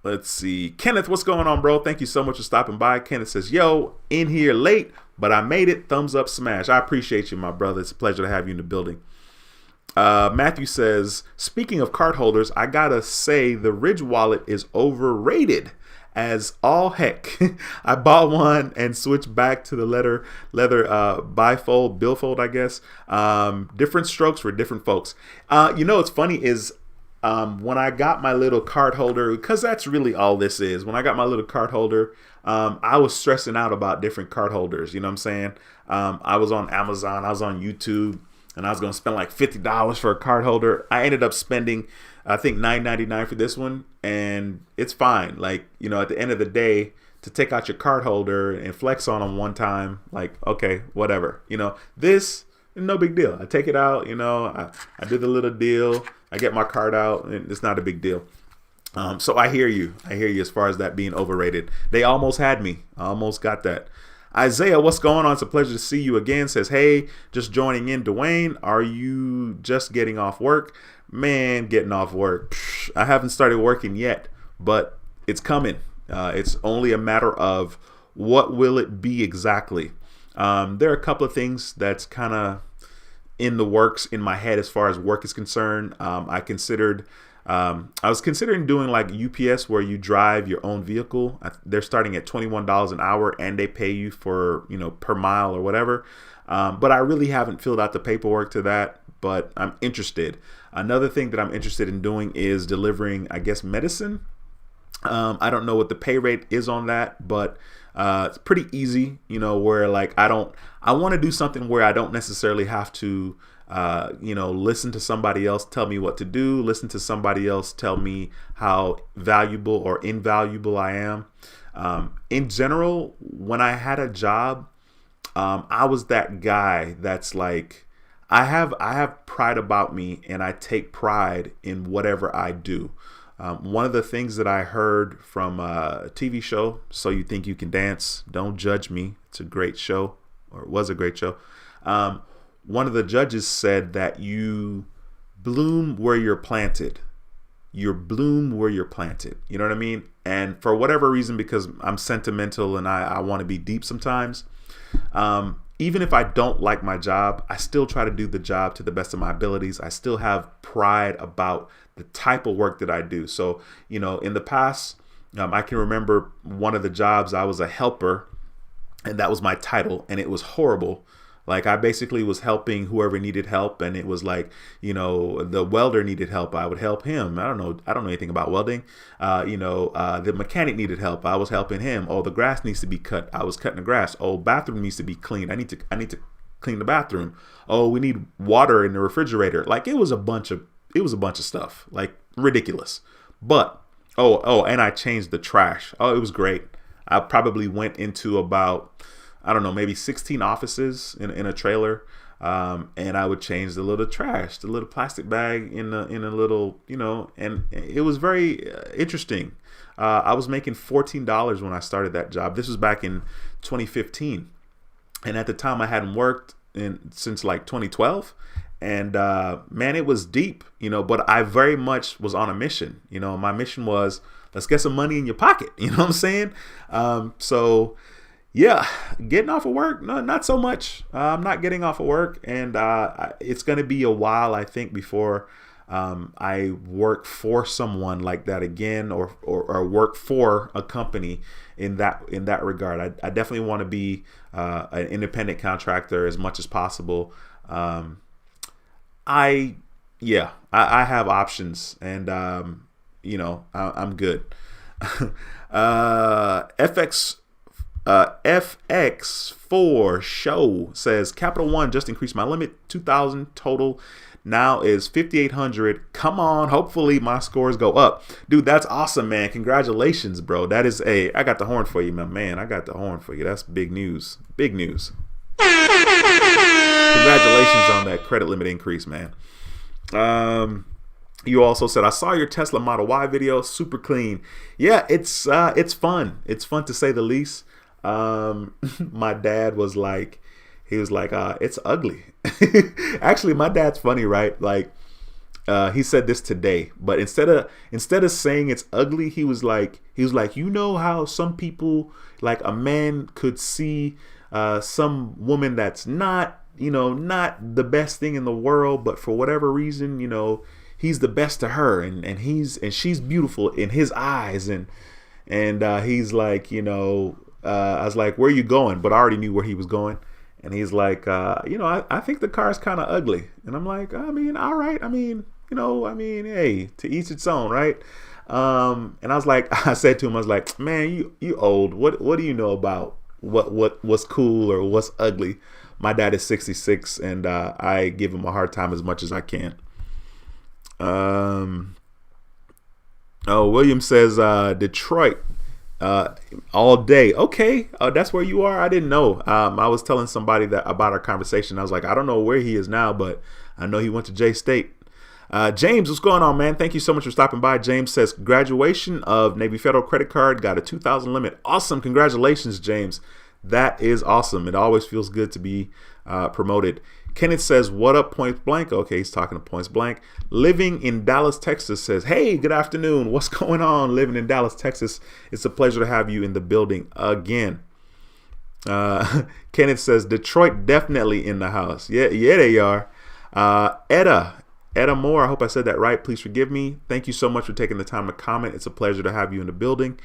S1: Let's see. Kenneth, what's going on, bro? Thank you so much for stopping by. Kenneth says, yo, in here late, but I made it. Thumbs up, smash. I appreciate you, my brother. It's a pleasure to have you in the building. Matthew says, speaking of card holders, I gotta say the Ridge wallet is overrated as all heck. I bought one and switched back to the leather bifold, billfold, I guess. Different strokes for different folks. What's funny is when I got my little card holder, because that's really all this is. When I got my little card holder, I was stressing out about different card holders. You know what I'm saying? I was on Amazon, I was on YouTube, and I was going to spend like $50 for a card holder. I ended up spending, I think, $9.99 for this one, and it's fine. Like, at the end of the day, to take out your card holder and flex on them one time, like, okay, whatever. This, no big deal. I take it out, I do the little deal. I get my card out, and it's not a big deal. So I hear you. As far as that being overrated. They almost had me. I almost got that. Isaiah, what's going on? It's a pleasure to see you again. Says, hey, just joining in. Duane, are you just getting off work? Man, getting off work. I haven't started working yet, but it's coming. It's only a matter of what will it be exactly. There are a couple of things that's kind of in the works in my head as far as work is concerned. I was considering doing like UPS, where you drive your own vehicle. They're starting at $21 an hour, and they pay you for, per mile or whatever. But I really haven't filled out the paperwork to that, but I'm interested. Another thing that I'm interested in doing is delivering, I guess, medicine. I don't know what the pay rate is on that, but it's pretty easy, where like I want to do something where I don't necessarily have to listen to somebody else tell me what to do, listen to somebody else tell me how valuable or invaluable I am. In general, when I had a job, I was that guy that's like, I have pride about me, and I take pride in whatever I do. One of the things that I heard from a TV show, So You Think You Can Dance, don't judge me. It's a great show, or it was a great show. One of the judges said that you bloom where you're planted. You bloom where you're planted. You know what I mean? And for whatever reason, because I'm sentimental and I want to be deep sometimes, even if I don't like my job, I still try to do the job to the best of my abilities. I still have pride about the type of work that I do. So, in the past, I can remember one of the jobs, I was a helper, and that was my title, and it was horrible. Like, I basically was helping whoever needed help, and it was like, the welder needed help, I would help him. I don't know anything about welding. The mechanic needed help, I was helping him. Oh, the grass needs to be cut, I was cutting the grass. Oh, bathroom needs to be cleaned, I need to clean the bathroom. Oh, we need water in the refrigerator. Like, it was a bunch of stuff, like ridiculous. But and I changed the trash. Oh, it was great. I probably went into about, I don't know, maybe 16 offices in a trailer, and I would change the little trash, the little plastic bag in a little, and it was very interesting. I was making $14 when I started that job. This was back in 2015, and at the time I hadn't worked since like 2012. And man, it was deep, but I very much was on a mission. My mission was, let's get some money in your pocket. You know what I'm saying? So yeah, getting off of work, no, not so much. I'm not getting off of work, and it's going to be a while, I think, before I work for someone like that again, or work for a company in that regard. I definitely want to be an independent contractor as much as possible. I have options, and I'm good. FX4 show says Capital One just increased my limit, 2,000 total. Now is 5,800. Come on, hopefully my scores go up. Dude, that's awesome, man. Congratulations, bro. That is I got the horn for you, my man. I got the horn for you. That's big news. Big news. Congratulations on that credit limit increase, man. You also said, I saw your Tesla Model Y video, super clean. Yeah, it's fun. It's fun to say the least. My dad was like, it's ugly. Actually, my dad's funny, right? Like, he said this today, but instead of saying it's ugly, he was like, how some people, like a man could see some woman that's not the best thing in the world, but for whatever reason, he's the best to her, and she's beautiful in his eyes, and And he's like, I was like, where are you going? But I already knew where he was going. And he's like, I think the car is kind of ugly. And I'm like, I mean, all right. I mean, hey, to each its own, right? And I was like, I said to him, I was like, man, you old. What do you know about what's cool or what's ugly? My dad is 66, and I give him a hard time as much as I can. William says Detroit all day. Okay, that's where you are. I didn't know. I was telling somebody that about our conversation. I was like, I don't know where he is now, but I know he went to J State. James, what's going on, man? Thank you so much for stopping by. James says graduation of Navy Federal credit card, got a 2,000 limit. Awesome, congratulations, James. That is awesome. It always feels good to be promoted. Kenneth says, what up, Point Blank? Okay, he's talking to Points Blank. Living in Dallas, Texas says, hey, good afternoon. What's going on? Living in Dallas, Texas. It's a pleasure to have you in the building again. Kenneth says, Detroit definitely in the house. Yeah, they are. Etta Moore, I hope I said that right. Please forgive me. Thank you so much for taking the time to comment. It's a pleasure to have you in the building.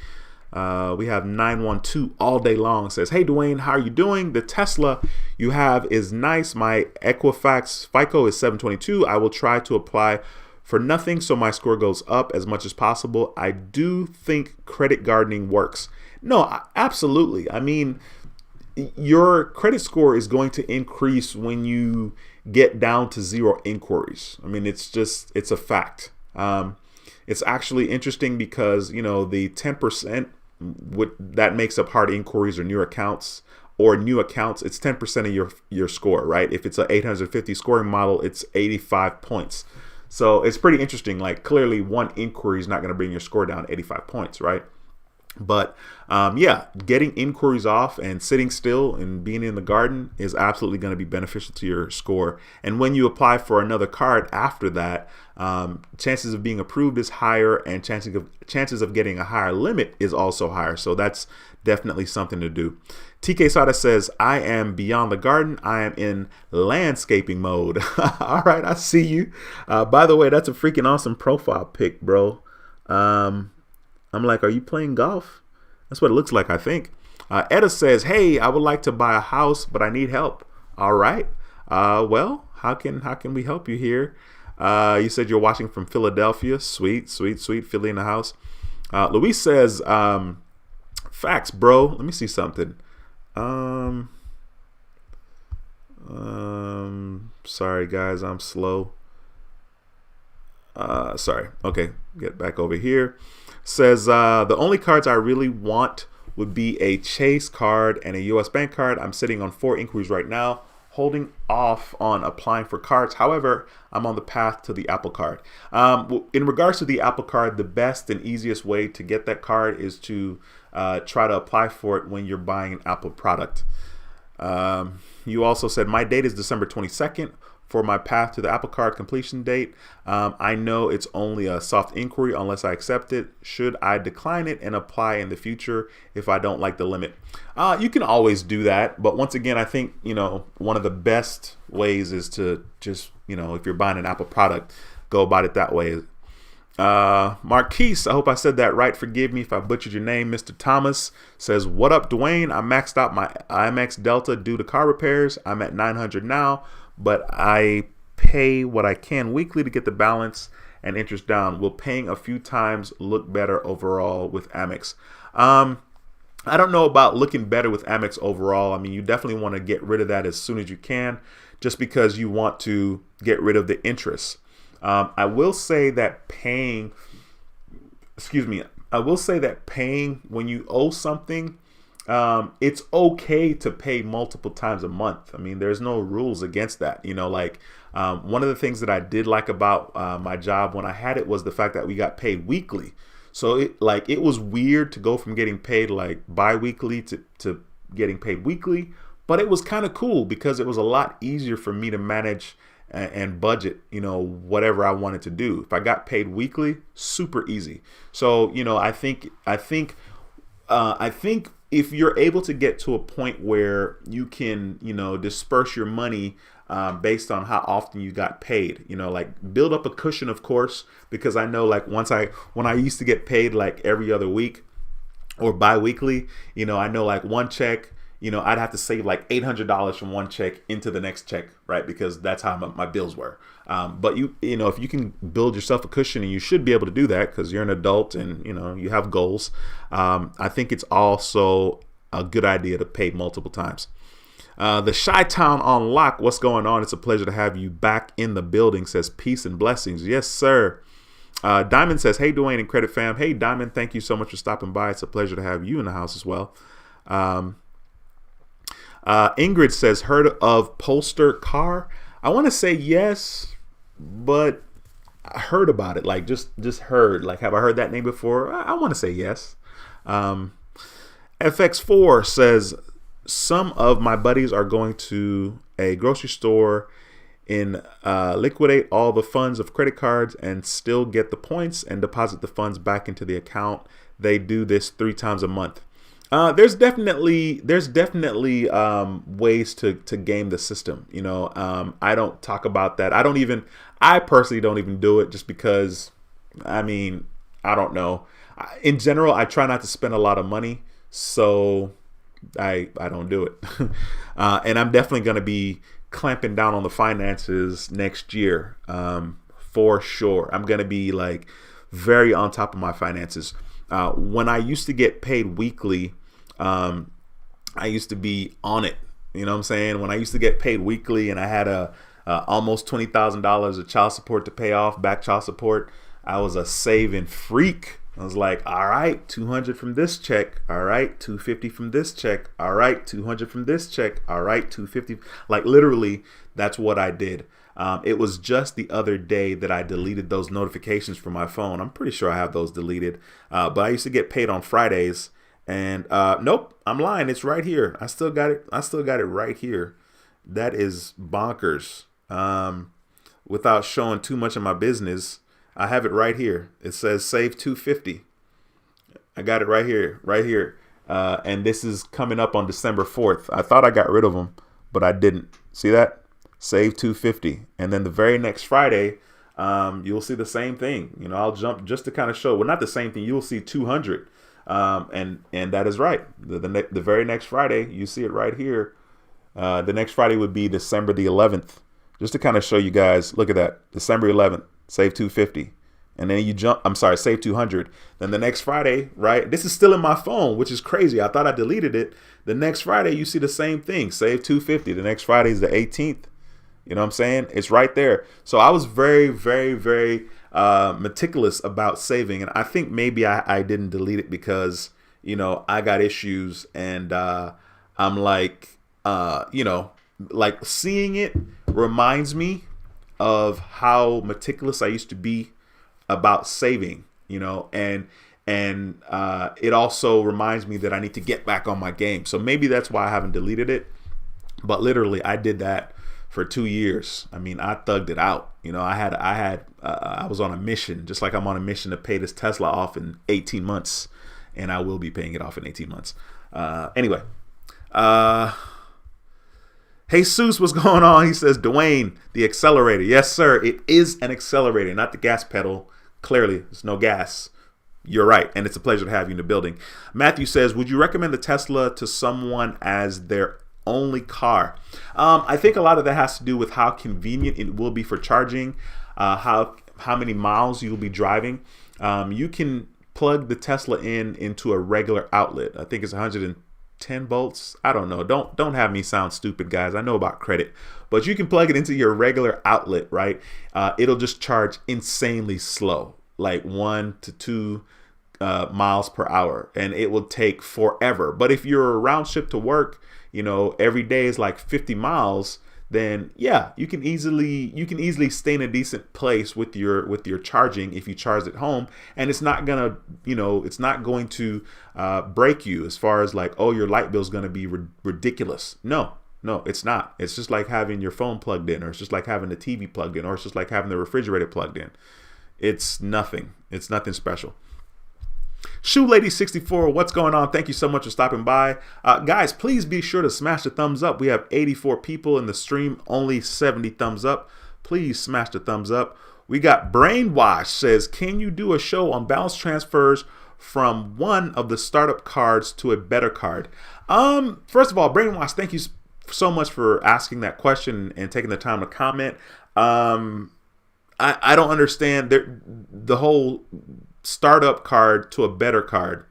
S1: We have 912 all day long says, hey, Duane, how are you doing? The Tesla you have is nice. My Equifax FICO is 722. I will try to apply for nothing so my score goes up as much as possible. I do think credit gardening works. No, absolutely. I mean, your credit score is going to increase when you get down to 0 inquiries. I mean, it's a fact. It's actually interesting because, the 10% that makes up hard inquiries or new accounts, it's 10% of your score, right? If it's an 850 scoring model, it's 85 points. So it's pretty interesting. Like, clearly one inquiry is not going to bring your score down 85 points, right? But getting inquiries off and sitting still and being in the garden is absolutely going to be beneficial to your score. And when you apply for another card after that, chances of being approved is higher, and chances of getting a higher limit is also higher. So that's definitely something to do. TK Sada says, I am beyond the garden. I am in landscaping mode. All right, I see you. By the way, that's a freaking awesome profile pic, bro. I'm like, are you playing golf? That's what it looks like, I think. Etta says, hey, I would like to buy a house, but I need help. All right. Well, how can we help you here? You said you're watching from Philadelphia. Sweet. Philly in the house. Luis says, facts, bro. Let me see something. Sorry, guys. I'm slow. Sorry. Okay. Get back over here. Says the only cards I really want would be a Chase card and a US Bank card. I'm sitting on 4 inquiries right now, holding off on applying for cards. However, I'm on the path to the Apple card. In regards to the Apple card, the best and easiest way to get that card is to try to apply for it when you're buying an Apple product. You also said my date is December 22nd. For my path to the Apple card completion date. I know it's only a soft inquiry unless I accept it. Should I decline it and apply in the future if I don't like the limit? You can always do that. But once again, I think, one of the best ways is to just, if you're buying an Apple product, go about it that way. Marquise, I hope I said that right. Forgive me if I butchered your name. Mr. Thomas says, what up, Duane? I maxed out my IMX Delta due to car repairs. I'm at 900 now. But I pay what I can weekly to get the balance and interest down. Will paying a few times look better overall with Amex? I don't know about looking better with Amex overall. I mean, you definitely want to get rid of that as soon as you can, just because you want to get rid of the interest. I will say that paying when you owe something, it's okay to pay multiple times a month. I mean, there's no rules against that. One of the things that I did like about my job when I had it was the fact that we got paid weekly. So it was weird to go from getting paid like bi-weekly to getting paid weekly, but it was kind of cool because it was a lot easier for me to manage and budget, whatever I wanted to do. If I got paid weekly, super easy. So, I think if you're able to get to a point where you can, disperse your money based on how often you got paid, build up a cushion, of course, because I know when I used to get paid like every other week, or bi-weekly, I know like one check, I'd have to save like $800 from one check into the next check, right? Because that's how my bills were. But if you can build yourself a cushion, and you should be able to do that because you're an adult and you have goals. I think it's also a good idea to pay multiple times. The Chi-Town on lock. What's going on? It's a pleasure to have you back in the building. Says peace and blessings. Yes, sir. Diamond says, hey, Duane and Credit Fam. Hey, Diamond, thank you so much for stopping by. It's a pleasure to have you in the house as well. Ingrid says, heard of Polestar car? I want to say yes, but I heard about it. Like just heard. Like, have I heard that name before? I want to say yes. FX4 says, some of my buddies are going to a grocery store and liquidate all the funds of credit cards and still get the points and deposit the funds back into the account. They do this 3 times a month. There's definitely ways to game the system. I don't talk about that. I personally don't even do it just because, I don't know. In general, I try not to spend a lot of money, so I don't do it. And I'm definitely going to be clamping down on the finances next year, for sure. I'm going to be like very on top of my finances. When I used to get paid weekly, I used to be on it. You know what I'm saying? When I used to get paid weekly and I had almost $20,000 of child support to pay off, back child support, I was a saving freak. I was like, all right, 200 from this check. All right, 250 from this check. All right, 200 from this check. All right, 250. Like literally, that's what I did. It was just the other day that I deleted those notifications from my phone. I'm pretty sure I have those deleted. But I used to get paid on Fridays, and nope, I'm lying. It's right here. I still got it. Right here. That is bonkers. Without showing too much of my business, I have it right here. It says save 250. I got it right here. And this is coming up on December 4th. I thought I got rid of them, but I didn't. See that? Save 250. And then the very next Friday, you'll see the same thing. I'll jump just to kind of show. Well, not the same thing. You'll see 200. And that is right. The very next Friday, you see it right here. The next Friday would be December the 11th. Just to kind of show you guys, look at that. December 11th, save 250. And then save 200. Then the next Friday, right? This is still in my phone, which is crazy. I thought I deleted it. The next Friday, you see the same thing, save 250. The next Friday is the 18th. You know what I'm saying? It's right there. So I was very, very, very meticulous about saving. And I think maybe I didn't delete it because, I got issues and I'm like, like seeing it reminds me of how meticulous I used to be about saving, and it also reminds me that I need to get back on my game. So maybe that's why I haven't deleted it. But literally, I did that for 2 years. I thugged it out. I was on a mission, just like I'm on a mission to pay this Tesla off in 18 months, and I will be paying it off in 18 months. Anyway. Hey, Jesus, what's going on? He says, Duane, the accelerator. Yes, sir. It is an accelerator, not the gas pedal. Clearly, there's no gas. You're right. And it's a pleasure to have you in the building. Matthew says, would you recommend the Tesla to someone as their only car? I think a lot of that has to do with how convenient it will be for charging, how many miles you'll be driving. You can plug the Tesla into a regular outlet. I think it's 110 volts. I don't know. Don't have me sound stupid, guys. I know about credit, but you can plug it into your regular outlet, right? It'll just charge insanely slow, like 1 to 2 miles per hour, and it will take forever. But if you're a round trip to work, every day is like 50 miles, then yeah, you can easily stay in a decent place with your charging if you charge at home, and it's not going to break you as far as like, oh, your light bill is going to be ridiculous. No, it's not. It's just like having your phone plugged in, or it's just like having the TV plugged in, or it's just like having the refrigerator plugged in. It's nothing special. Shoe Lady 64, what's going on? Thank you so much for stopping by. Guys, please be sure to smash the thumbs up. We have 84 people in the stream, only 70 thumbs up. Please smash the thumbs up. We got Brainwash says, can you do a show on balance transfers from one of the startup cards to a better card? First of all, Brainwash, thank you so much for asking that question and taking the time to comment. I don't understand the whole startup card to a better card.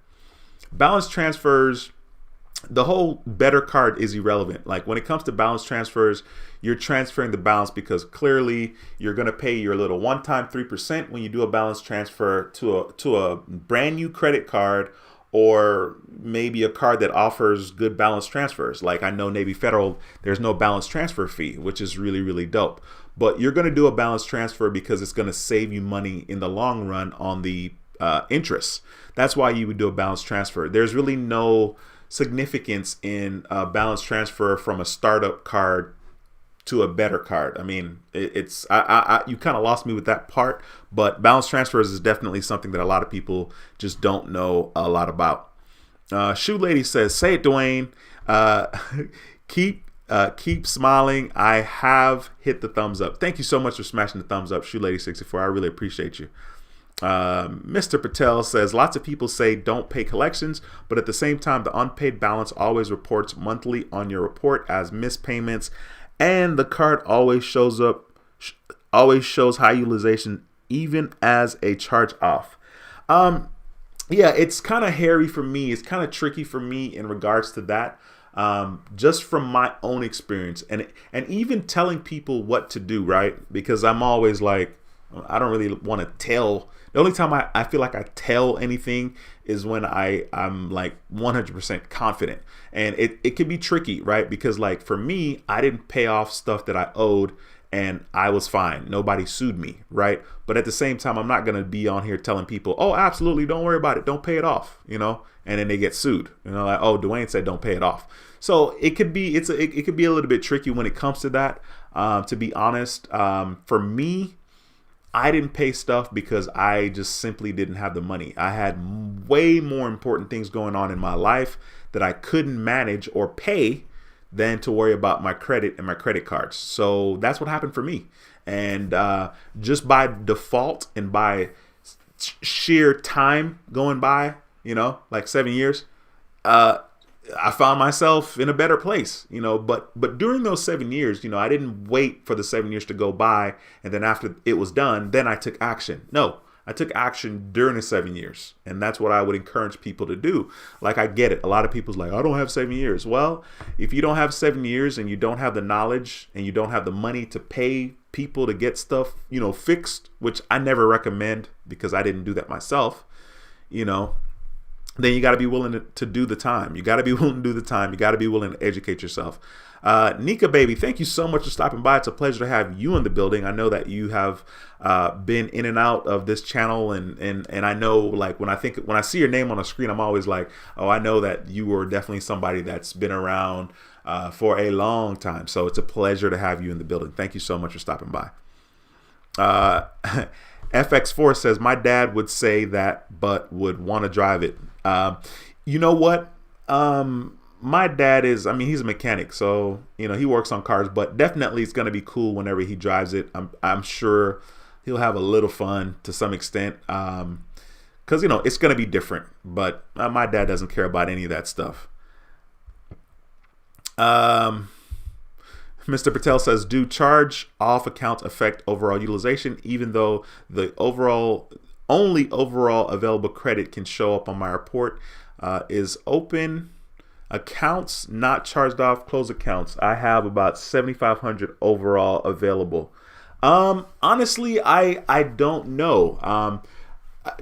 S1: Balance transfers, the whole better card is irrelevant. Like when it comes to balance transfers, you're transferring the balance because clearly you're going to pay your little one-time 3% when you do a balance transfer to a brand new credit card, or maybe a card that offers good balance transfers. Like I know Navy Federal, there's no balance transfer fee, which is really, really dope. But you're going to do a balance transfer because it's going to save you money in the long run on the interest. That's why you would do a balance transfer. There's really no significance in a balance transfer from a startup card to a better card. I mean, you kind of lost me with that part, but balance transfers is definitely something that a lot of people just don't know a lot about. Shoe Lady says, "Say it, Duane. Keep smiling. I have hit the thumbs up." Thank you so much for smashing the thumbs up, Shoe Lady 64. I really appreciate you. Mr. Patel says, "Lots of people say don't pay collections, but at the same time, the unpaid balance always reports monthly on your report as missed payments, and the card always shows high utilization even as a charge off." Yeah, it's kind of hairy for me. It's kind of tricky for me in regards to that. Just from my own experience, and even telling people what to do, right? Because I'm always like, I don't really want to tell. The only time I feel like I tell anything is when I'm like 100% confident. And it can be tricky, right? Because like for me, I didn't pay off stuff that I owed and I was fine. Nobody sued me, right? But at the same time, I'm not going to be on here telling people, oh, absolutely, don't worry about it. Don't pay it off, and then they get sued. Like, oh, Duane said don't pay it off. So it could be it could be a little bit tricky when it comes to that. To be honest, for me, I didn't pay stuff because I just simply didn't have the money. I had way more important things going on in my life that I couldn't manage or pay than to worry about my credit and my credit cards. So that's what happened for me. And just by default and by sheer time going by, like 7 years, I found myself in a better place, but during those 7 years, I didn't wait for the 7 years to go by. And then after it was done, then I took action. No, I took action during the 7 years. And that's what I would encourage people to do. Like, I get it. A lot of people's like, I don't have 7 years. Well, if you don't have 7 years and you don't have the knowledge and you don't have the money to pay people to get stuff, fixed, which I never recommend because I didn't do that myself, then you got to be willing to do the time. You got to be willing to do the time. You got to be willing to educate yourself. Nika Baby, thank you so much for stopping by. It's a pleasure to have you in the building. I know that you have been in and out of this channel, and I know, like, when I see your name on the screen, I'm always like, oh, I know that you were definitely somebody that's been around for a long time. So it's a pleasure to have you in the building. Thank you so much for stopping by. FX4 says, my dad would say that, but would want to drive it. You know what? My dad is, he's a mechanic, so, he works on cars, but definitely it's going to be cool whenever he drives it. I'm sure he'll have a little fun to some extent. Cause it's going to be different, but my dad doesn't care about any of that stuff. Mr. Patel says, do charge off accounts affect overall utilization, even though the only overall available credit can show up on my report? Is open accounts not charged off closed accounts? I have about 7,500 overall available. Honestly, I don't know.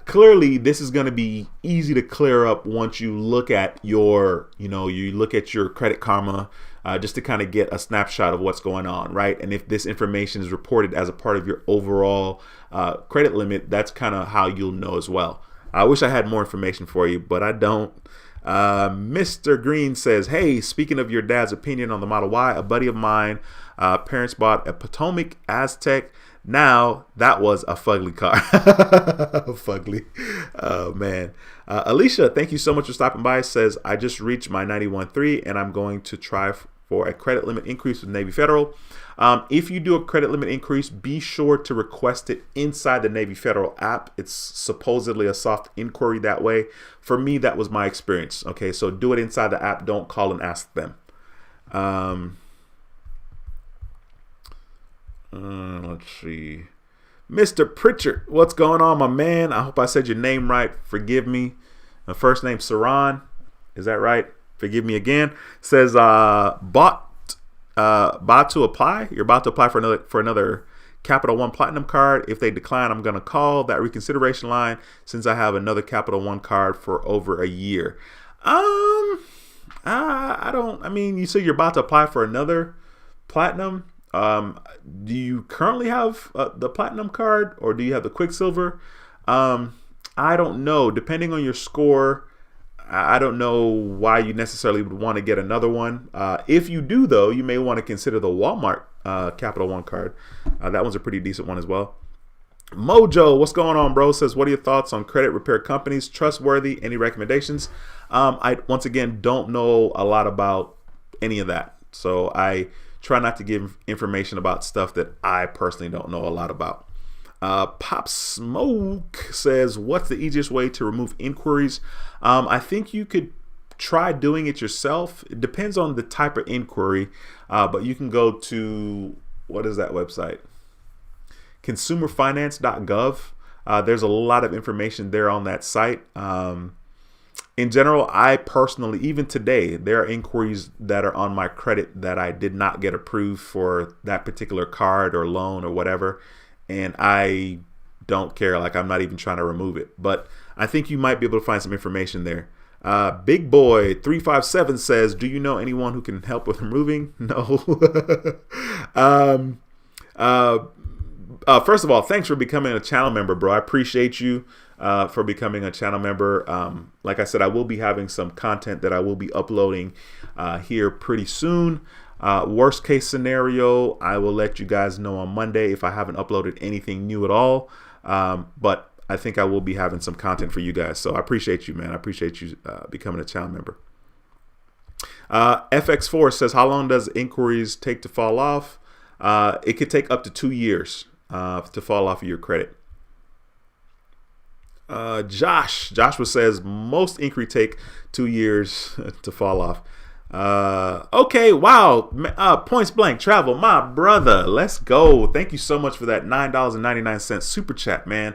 S1: Clearly this is going to be easy to clear up once you look at your, you look at your Credit Karma, just to kind of get a snapshot of what's going on, right? And if this information is reported as a part of your overall credit limit, that's kind of how you'll know as well. I wish I had more information for you, but I don't. Mr. Green says, hey, speaking of your dad's opinion on the Model Y, a buddy of mine, parents bought a Potomac Aztec. Now that was a fugly car. Fugly. Oh, man. Alicia, thank you so much for stopping by. Says, I just reached my 91.3 and I'm going to try for a credit limit increase with Navy Federal. If you do a credit limit increase, be sure to request it inside the Navy Federal app. It's supposedly a soft inquiry that way. For me, that was my experience. Okay, so do it inside the app. Don't call and ask them. Let's see. Mr. Pritchard, what's going on, my man? I hope I said your name right. Forgive me. My first name Saran. Is that right? Forgive me again. Says about to apply. You're about to apply for another Capital One Platinum card. If they decline, I'm gonna call that reconsideration line since I have another Capital One card for over a year. I mean, you say you're about to apply for another Platinum. Do you currently have the Platinum card, or do you have the Quicksilver? I don't know. Depending on your score, I don't know why you necessarily would want to get another one. If you do, though, you may want to consider the Walmart Capital One card. That one's a pretty decent one as well. Mojo, what's going on, bro? Says, what are your thoughts on credit repair companies? Trustworthy? Any recommendations? I, once again, don't know a lot about any of that. So I try not to give information about stuff that I personally don't know a lot about. Pop Smoke says, what's the easiest way to remove inquiries? I think you could try doing it yourself. It depends on the type of inquiry, but you can go to, what is that website? consumerfinance.gov. There's a lot of information there on that site. In general, I personally, even today, there are inquiries that are on my credit that I did not get approved for that particular card or loan or whatever. And I don't care. Like, I'm not even trying to remove it. But I think you might be able to find some information there. Big Boy 357 says, do you know anyone who can help with removing? No. First of all, thanks for becoming a channel member, bro. I appreciate you for becoming a channel member. Like I said, I will be having some content that I will be uploading here pretty soon. Worst case scenario, I will let you guys know on Monday if I haven't uploaded anything new at all. But I think I will be having some content for you guys. So I appreciate you, man. I appreciate you becoming a channel member. FX4 says, how long does inquiries take to fall off? It could take up to 2 years to fall off of your credit. Joshua says most inquiry take 2 years to fall off. Okay, wow. Points blank travel, my brother. Let's go. Thank you so much for that $9.99 super chat, man.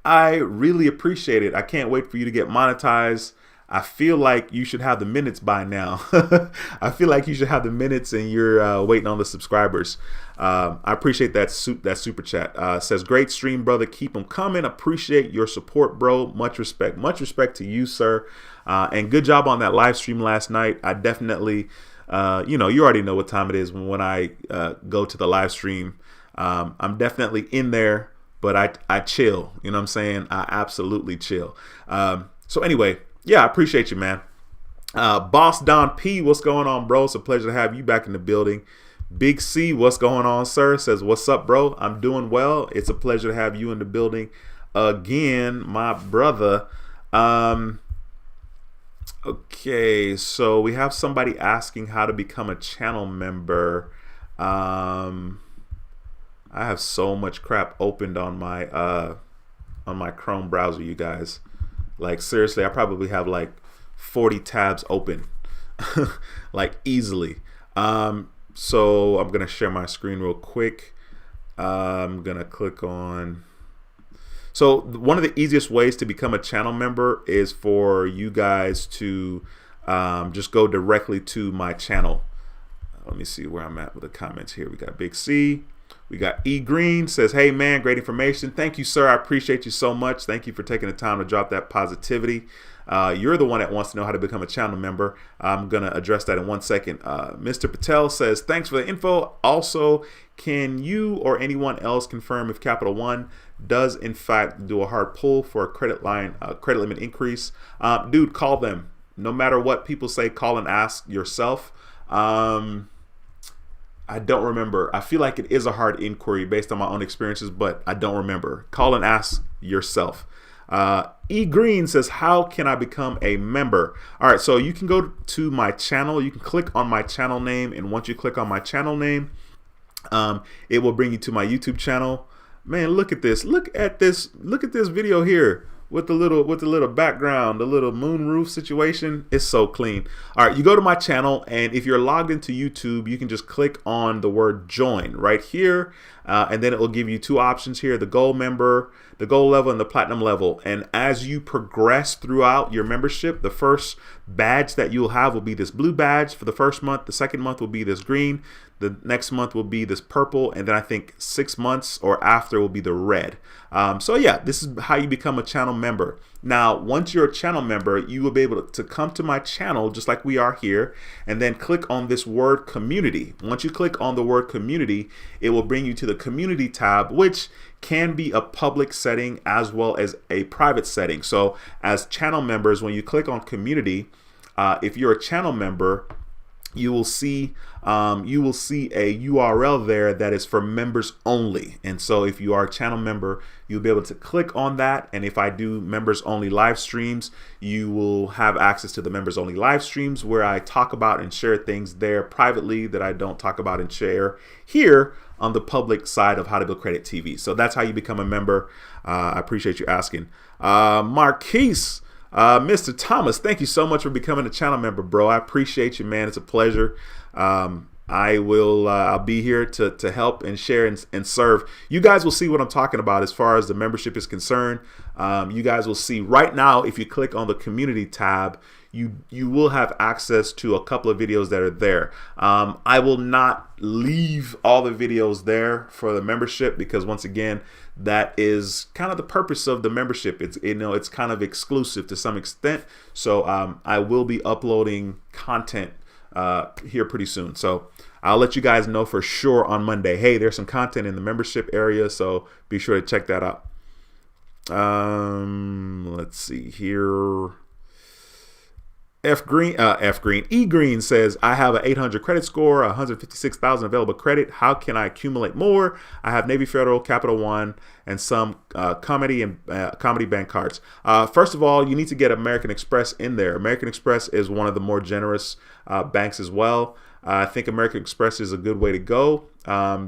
S1: I really appreciate it. I can't wait for you to get monetized. I feel like you should have the minutes by now. I feel like you should have the minutes and you're waiting on the subscribers. I appreciate that super chat. Says, great stream, brother. Keep them coming. Appreciate your support, bro. Much respect. Much respect to you, sir. And good job on that live stream last night. I definitely, you already know what time it is when I go to the live stream. I'm definitely in there, but I chill. You know what I'm saying? I absolutely chill. So anyway, yeah, I appreciate you, man. Boss Don P, what's going on, bro? It's a pleasure to have you back in the building. Big C, what's going on, sir? Says, what's up, bro? I'm doing well. It's a pleasure to have you in the building again, my brother. Okay, so we have somebody asking how to become a channel member. I have so much crap opened on my Chrome browser, you guys. Like, seriously, I probably have like 40 tabs open, like easily. So I'm going to share my screen real quick. I'm going to click on. So one of the easiest ways to become a channel member is for you guys to just go directly to my channel. Let me see where I'm at with the comments here. We got Big C. We got E Green says, hey man, great information. Thank you, sir. I appreciate you so much. Thank you for taking the time to drop that positivity. You're the one that wants to know how to become a channel member. I'm going to address that in 1 second. Mr. Patel says, thanks for the info. Also, can you or anyone else confirm if Capital One does in fact do a hard pull for a credit limit increase? Dude, call them. No matter what people say, call and ask yourself. I don't remember. I feel like it is a hard inquiry based on my own experiences, but I don't remember. Call and ask yourself. E Green says, how can I become a member? All right, so you can go to my channel. You can click on my channel name, and once you click on my channel name, It will bring you to my YouTube channel. Man, look at this. Look at this video here with the little background, the little moon roof situation. It's so clean. All right, you go to my channel, and if you're logged into YouTube, you can just click on the word join right here, and then it will give you two options here: the gold member, the gold level, and the platinum level. And as you progress throughout your membership, the first badge that you'll have will be this blue badge for the first month. The second month will be this green. The next month will be this purple, and then I think 6 months or after will be the red. So yeah, this is how you become a channel member. Now, once you're a channel member, you will be able to come to my channel just like we are here, and then click on this word community. Once you click on the word community, it will bring you to the community tab, which can be a public setting as well as a private setting. So as channel members, when you click on community, if you're a channel member, you will see a URL there that is for members only. And so if you are a channel member, you'll be able to click on that. And if I do members only live streams, you will have access to the members only live streams where I talk about and share things there privately that I don't talk about and share here on the public side of How to Build Credit TV. So that's how you become a member. I appreciate you asking. Marquise, Mr. Thomas, thank you so much for becoming a channel member, bro. I appreciate you, man. It's a pleasure. I'll be here to help and share and serve. You guys will see what I'm talking about as far as the membership is concerned. You guys will see right now, if you click on the community tab, you will have access to a couple of videos that are there. I will not leave all the videos there for the membership because, once again, that is kind of the purpose of the membership. It's kind of exclusive to some extent. So I will be uploading content here pretty soon. So I'll let you guys know for sure on Monday. Hey, there's some content in the membership area, so be sure to check that out. Let's see here. E Green says, I have an 800 credit score, 156,000 available credit. How can I accumulate more? I have Navy Federal, Capital One, and some Comedy Bank cards. First of all, you need to get American Express in there. American Express is one of the more generous banks as well. I think American Express is a good way to go. I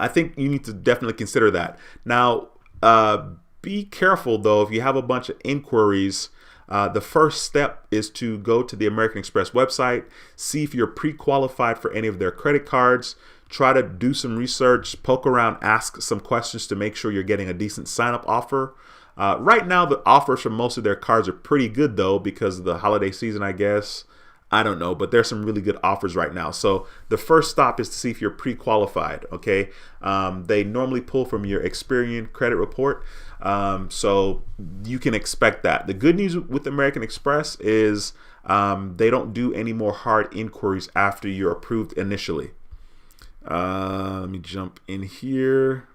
S1: think you need to definitely consider that. Now, be careful though, if you have a bunch of inquiries. The first step is to go to the American Express website, see if you're pre-qualified for any of their credit cards, try to do some research, poke around, ask some questions to make sure you're getting a decent sign-up offer. Right now, the offers for most of their cards are pretty good though, because of the holiday season, I guess. I don't know, but there's some really good offers right now. So the first stop is to see if you're pre-qualified, okay? They normally pull from your Experian credit report, so you can expect that. The good news with American Express is they don't do any more hard inquiries after you're approved initially. Let me jump in here.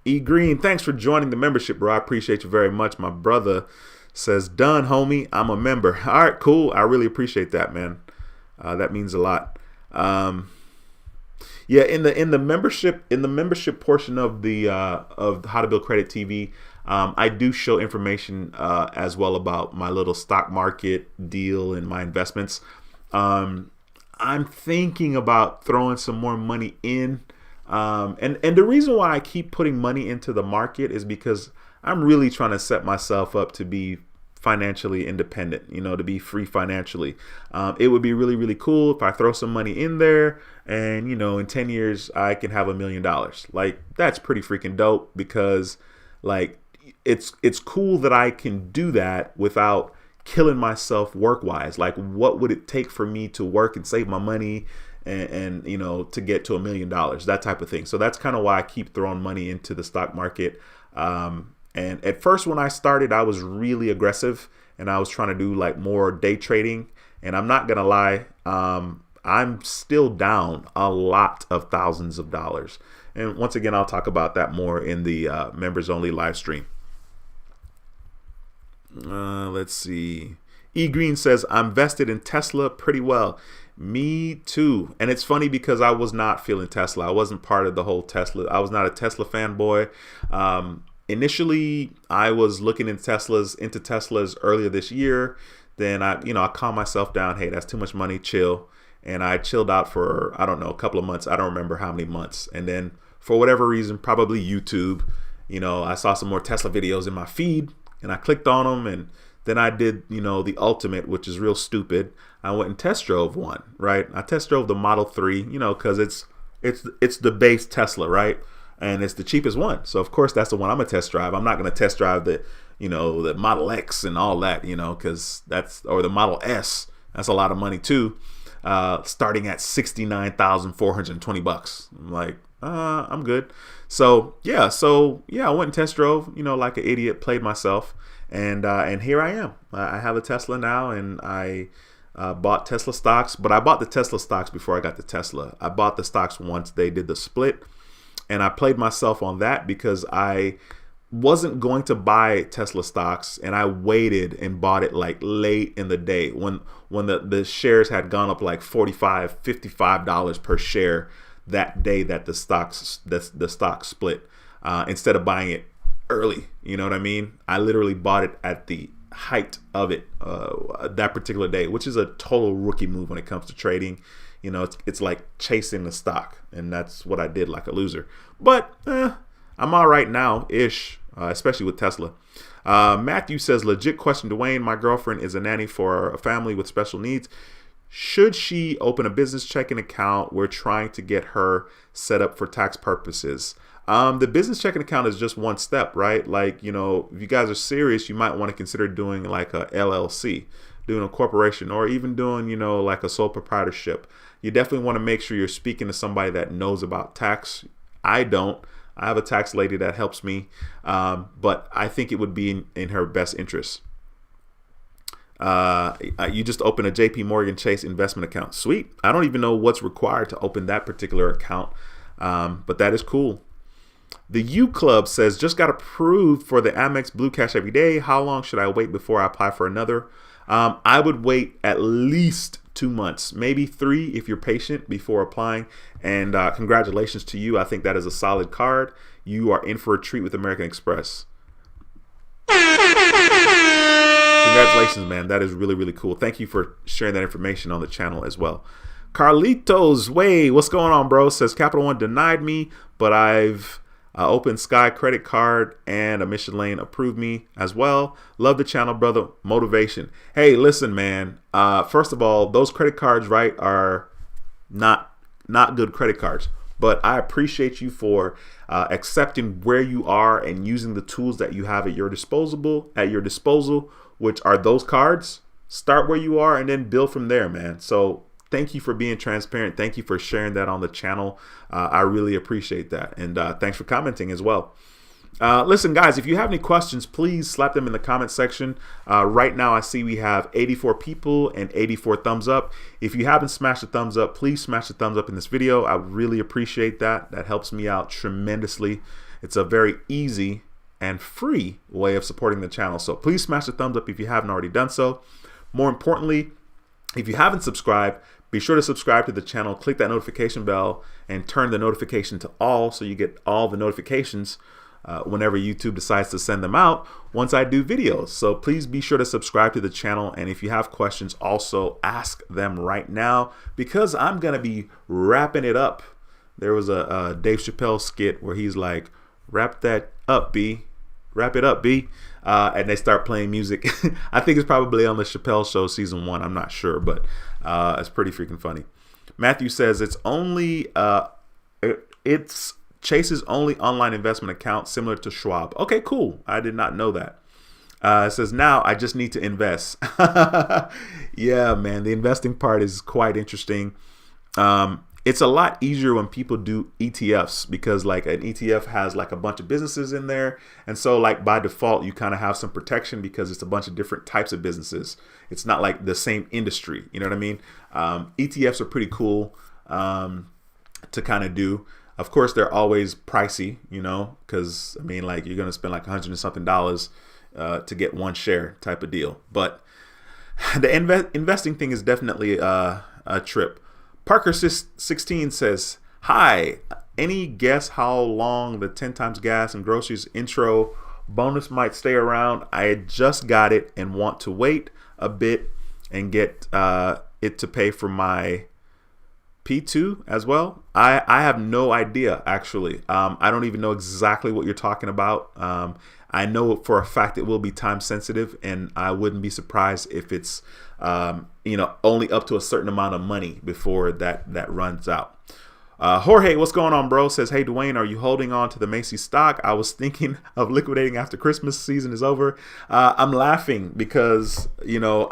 S1: E Green, thanks for joining the membership, bro. I appreciate you very much. My brother says, done, homie. I'm a member. All right, cool. I really appreciate that, man. That means a lot. Yeah, in the membership portion of the of How to Build Credit TV, I do show information as well about my little stock market deal and my investments. I'm thinking about throwing some more money in. And the reason why I keep putting money into the market is because I'm really trying to set myself up to be financially independent, to be free financially. It would be really, really cool if I throw some money in there and, in 10 years, I can have $1 million. Like, that's pretty freaking dope because, like, it's cool that I can do that without killing myself work-wise. Like, what would it take for me to work and save my money and to get to $1 million, that type of thing. So that's kind of why I keep throwing money into the stock market. And at first when I started, I was really aggressive and I was trying to do like more day trading. And I'm not going to lie, I'm still down a lot of thousands of dollars. And once again, I'll talk about that more in the members only live stream. Let's see. E Green says, I'm vested in Tesla pretty well. Me too. And it's funny because I was not feeling Tesla. I wasn't part of the whole Tesla. I was not a Tesla fanboy. Initially, I was looking into Teslas earlier this year. Then I calmed myself down. Hey, that's too much money. Chill. And I chilled out for, I don't know, a couple of months. I don't remember how many months. And then for whatever reason, probably YouTube, I saw some more Tesla videos in my feed and I clicked on them. And then I did, the ultimate, which is real stupid. I went and test drove one, right? I test drove the Model 3, because it's the base Tesla, right? And it's the cheapest one. So of course that's the one I'm gonna test drive. I'm not gonna test drive the Model X and all that, because or the Model S. That's a lot of money too. Starting at $69,420. I'm like, I'm good. So yeah, I went and test drove, like an idiot, played myself, and here I am. I have a Tesla now, and I bought Tesla stocks, but I bought the Tesla stocks before I got the Tesla. I bought the stocks once they did the split. And I played myself on that because I wasn't going to buy Tesla stocks, and I waited and bought it like late in the day when the shares had gone up like $45, $55 per share that day that the stock split, instead of buying it early. You know what I mean? I literally bought it at the height of it that particular day, which is a total rookie move when it comes to trading. It's like chasing the stock, and that's what I did like a loser. But I'm all right now ish, especially with Tesla. Matthew says, legit question, Duane. My girlfriend is a nanny for a family with special needs. Should she open a business checking account? We're trying to get her set up for tax purposes. The business checking account is just one step, right? Like, if you guys are serious, you might want to consider doing like a LLC, doing a corporation, or even doing, like a sole proprietorship. You definitely want to make sure you're speaking to somebody that knows about tax. I don't. I have a tax lady that helps me, but I think it would be in her best interest. You just open a JP Morgan Chase investment account. Sweet. I don't even know what's required to open that particular account, but that is cool. The U Club says, just got approved for the Amex Blue Cash every day. How long should I wait before I apply for another? I would wait at least 2 months, maybe 3 if you're patient before applying. And congratulations to you. I think that is a solid card. You are in for a treat with American Express. Congratulations, man. That is really, really cool. Thank you for sharing that information on the channel as well. Carlitos Way, what's going on, bro? Says Capital One denied me, but I've opened Sky credit card and a Mission Lane approved me as well. Love the channel, brother. Motivation. Hey, listen, man. First of all, those credit cards, right, are not good credit cards. But I appreciate you for accepting where you are and using the tools that you have at your disposal, which are those cards. Start where you are and then build from there, man. So thank you for being transparent. Thank you for sharing that on the channel. I really appreciate that. And thanks for commenting as well. Listen, guys, if you have any questions, please slap them in the comment section. Right now, I see we have 84 people and 84 thumbs up. If you haven't smashed the thumbs up, please smash the thumbs up in this video. I really appreciate that. That helps me out tremendously. It's a very easy and free way of supporting the channel. So please smash the thumbs up if you haven't already done so. More importantly, if you haven't subscribed, be sure to subscribe to the channel, click that notification bell, and turn the notification to all so you get all the notifications whenever YouTube decides to send them out once I do videos. So please be sure to subscribe to the channel, and if you have questions, also ask them right now because I'm going to be wrapping it up. There was a Dave Chappelle skit where he's like, wrap that up, B. Wrap it up, B. And they start playing music. I think it's probably on the Chappelle Show season 1. I'm not sure, but it's pretty freaking funny. Matthew says it's Chase's only online investment account, similar to Schwab. Okay, cool. I did not know that. It says now I just need to invest. Yeah, man, the investing part is quite interesting. It's a lot easier when people do ETFs because like an ETF has like a bunch of businesses in there. And so like by default, you kind of have some protection because it's a bunch of different types of businesses. It's not like the same industry. You know what I mean? ETFs are pretty cool to kind of do. Of course, they're always pricey, because I mean, like you're going to spend like $100 and something to get one share type of deal. But the investing thing is definitely a trip. Parker16 says, hi, any guess how long the 10 times gas and groceries intro bonus might stay around? I just got it and want to wait a bit and get it to pay for my P2 as well. I have no idea, actually. I don't even know exactly what you're talking about. I know for a fact it will be time sensitive, and I wouldn't be surprised if it's only up to a certain amount of money before that runs out. Jorge, what's going on, bro? Says, hey, Duane, are you holding on to the Macy's stock? I was thinking of liquidating after Christmas season is over. I'm laughing because,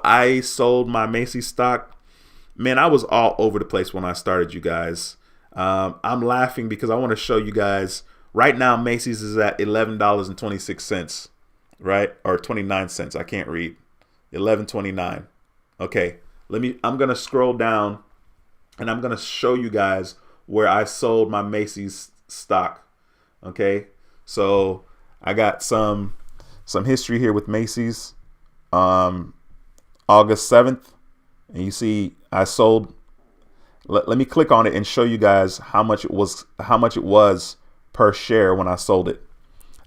S1: I sold my Macy's stock. Man, I was all over the place when I started, you guys. I'm laughing because I want to show you guys. Right now, Macy's is at $11.26, right? Or 29 cents. I can't read. $11.29. Okay, I'm going to scroll down and I'm going to show you guys where I sold my Macy's stock. Okay, so I got some history here with Macy's. August 7th, and you see I sold. Let me click on it and show you guys how much it was per share when I sold it.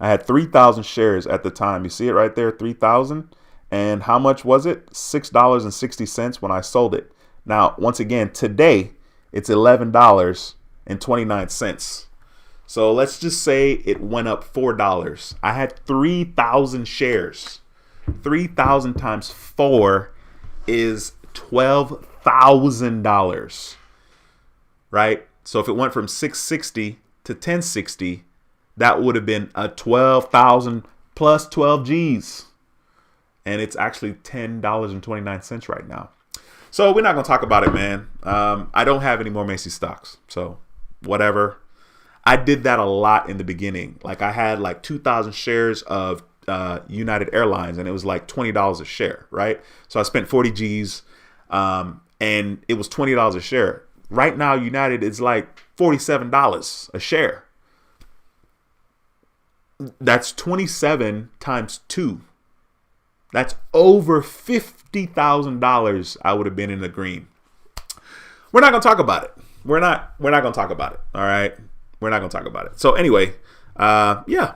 S1: I had 3,000 shares at the time. You see it right there, 3,000. And how much was it? $6.60 when I sold it. Now, once again, today it's $11.29. So let's just say it went up $4. I had 3,000 shares. 3,000 times 4 is $12,000. Right? So if it went from $6.60 to $10.60, that would have been a 12,000 plus 12 G's. And it's actually $10.29 right now. So we're not going to talk about it, man. I don't have any more Macy's stocks. So whatever. I did that a lot in the beginning. Like I had like 2,000 shares of United Airlines, and it was like $20 a share, right? So I spent 40 G's, and it was $20 a share. Right now, United is like $47 a share. That's 27 times 2. That's over $50,000 I would have been in the green. We're not going to talk about it. We're not going to talk about it. All right. We're not going to talk about it. So anyway, yeah.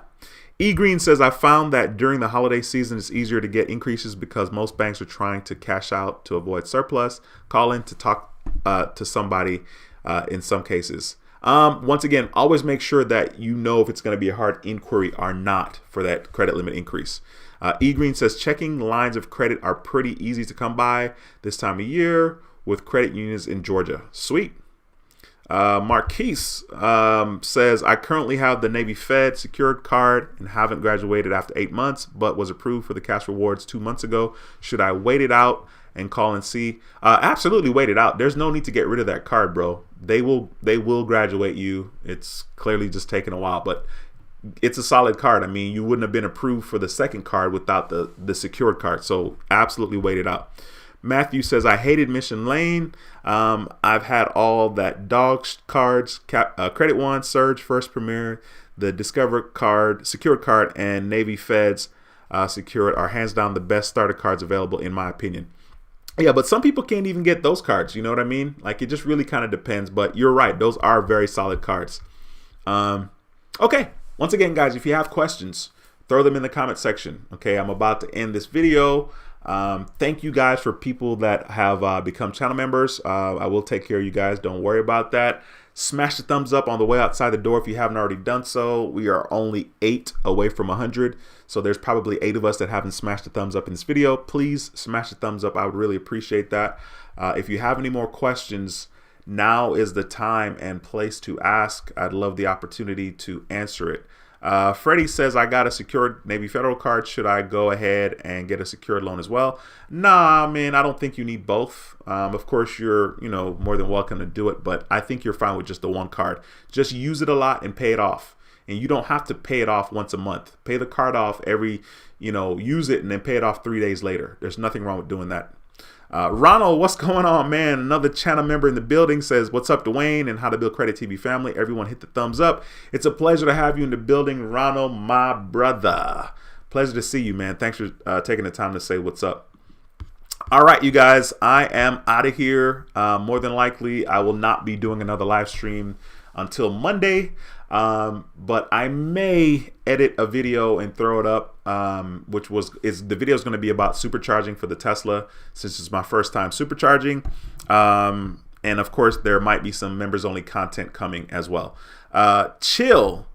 S1: E Green says, I found that during the holiday season, it's easier to get increases because most banks are trying to cash out to avoid surplus. Call in to talk to somebody in some cases. Once again, always make sure that you know if it's going to be a hard inquiry or not for that credit limit increase. E Green says, checking lines of credit are pretty easy to come by this time of year with credit unions in Georgia. Sweet. Marquise says, I currently have the Navy Fed secured card and haven't graduated after 8 months, but was approved for the cash rewards 2 months ago. Should I wait it out and call and see? Absolutely wait it out. There's no need to get rid of that card, bro. They will graduate you. It's clearly just taking a while, but it's a solid card. I mean, you wouldn't have been approved for the second card without the secured card. So absolutely wait it out. Matthew says, I hated Mission Lane. I've had all that dog cards, Credit One, Surge, First Premier, the Discover card, secured card, and Navy Feds secured are hands down the best starter cards available in my opinion. Yeah, but some people can't even get those cards. You know what I mean? Like, it just really kind of depends. But you're right. Those are very solid cards. Okay. Once again, guys, if you have questions, throw them in the comment section. Okay, I'm about to end this video. Thank you guys for people that have become channel members. I will take care of you guys. Don't worry about that. Smash the thumbs up on the way outside the door if you haven't already done so. We are only 8 away from 100. So there's probably 8 of us that haven't smashed the thumbs up in this video. Please smash the thumbs up. I would really appreciate that. If you have any more questions, now is the time and place to ask. I'd love the opportunity to answer it. Freddie says, I got a secured Navy Federal card. Should I go ahead and get a secured loan as well? Nah, man, I don't think you need both. Of course, you're more than welcome to do it, but I think you're fine with just the one card. Just use it a lot and pay it off. And you don't have to pay it off once a month. Pay the card off use it and then pay it off 3 days later. There's nothing wrong with doing that. Ronald, what's going on, man? Another channel member in the building says, what's up, Duane and How to Build Credit TV family? Everyone hit the thumbs up. It's a pleasure to have you in the building, Ronald, my brother. Pleasure to see you, man. Thanks for taking the time to say what's up. All right, you guys, I am out of here. More than likely, I will not be doing another live stream until Monday. But I may edit a video and throw it up, the video is going to be about supercharging for the Tesla, since it's my first time supercharging. And of course, there might be some members only content coming as well. Chill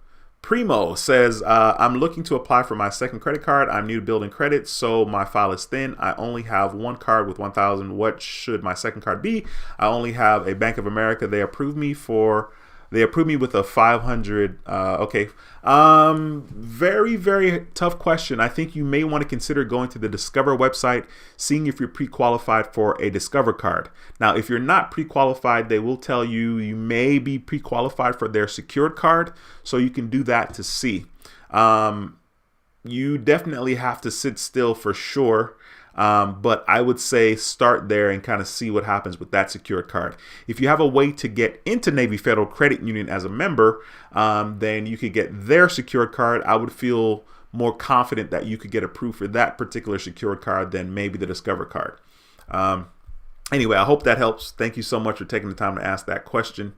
S1: Primo says, I'm looking to apply for my second credit card. I'm new to building credit, so my file is thin. I only have one card with 1,000. What should my second card be? I only have a Bank of America. They approved me with a 500. Okay. Very, very tough question. I think you may want to consider going to the Discover website, seeing if you're pre-qualified for a Discover card. Now, if you're not pre-qualified, they will tell you you may be pre-qualified for their secured card. So you can do that to see. You definitely have to sit still for sure. But I would say start there and kind of see what happens with that secured card. If you have a way to get into Navy Federal Credit Union as a member, then you could get their secured card. I would feel more confident that you could get approved for that particular secured card than maybe the Discover card. Anyway, I hope that helps. Thank you so much for taking the time to ask that question.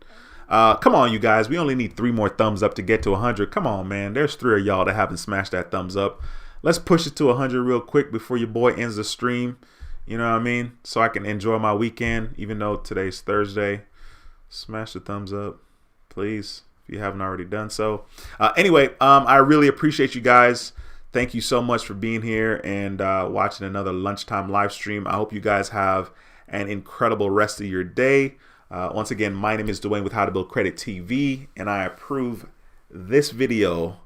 S1: Come on, you guys. We only need 3 more thumbs up to get to 100. Come on, man. There's 3 of y'all that haven't smashed that thumbs up. Let's push it to 100 real quick before your boy ends the stream. You know what I mean? So I can enjoy my weekend, even though today's Thursday. Smash the thumbs up, please, if you haven't already done so. Anyway, I really appreciate you guys. Thank you so much for being here and watching another lunchtime live stream. I hope you guys have an incredible rest of your day. Once again, my name is Duane with How to Build Credit TV, and I approve this video.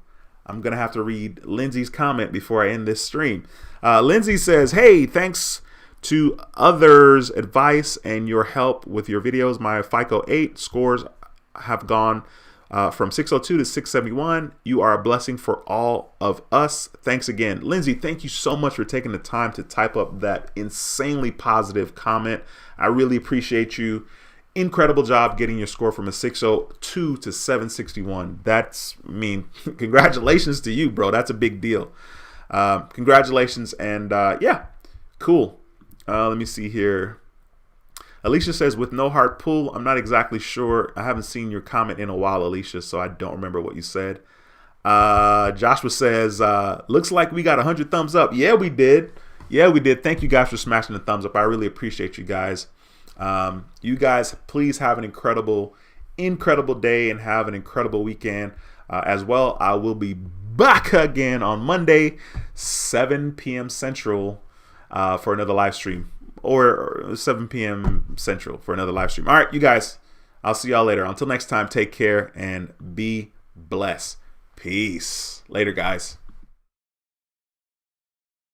S1: I'm going to have to read Lindsay's comment before I end this stream. Lindsay says, hey, thanks to others' advice and your help with your videos. My Fico 8 scores have gone from 602 to 671. You are a blessing for all of us. Thanks again. Lindsay, thank you so much for taking the time to type up that insanely positive comment. I really appreciate you. Incredible job getting your score from a 602 to 761. Congratulations to you, bro. That's a big deal. Congratulations. And yeah, cool. Let me see here. Alicia says, with no hard pull, I'm not exactly sure. I haven't seen your comment in a while, Alicia, so I don't remember what you said. Joshua says, looks like we got 100 thumbs up. Yeah, we did. Yeah, we did. Thank you guys for smashing the thumbs up. I really appreciate you guys. You guys, please have an incredible day and have an incredible weekend as well. I will be back again on Monday, 7 p.m. Central for another live stream, or 7 p.m. Central for another live stream. All right, you guys, I'll see y'all later. Until next time, take care and be blessed. Peace. Later, guys.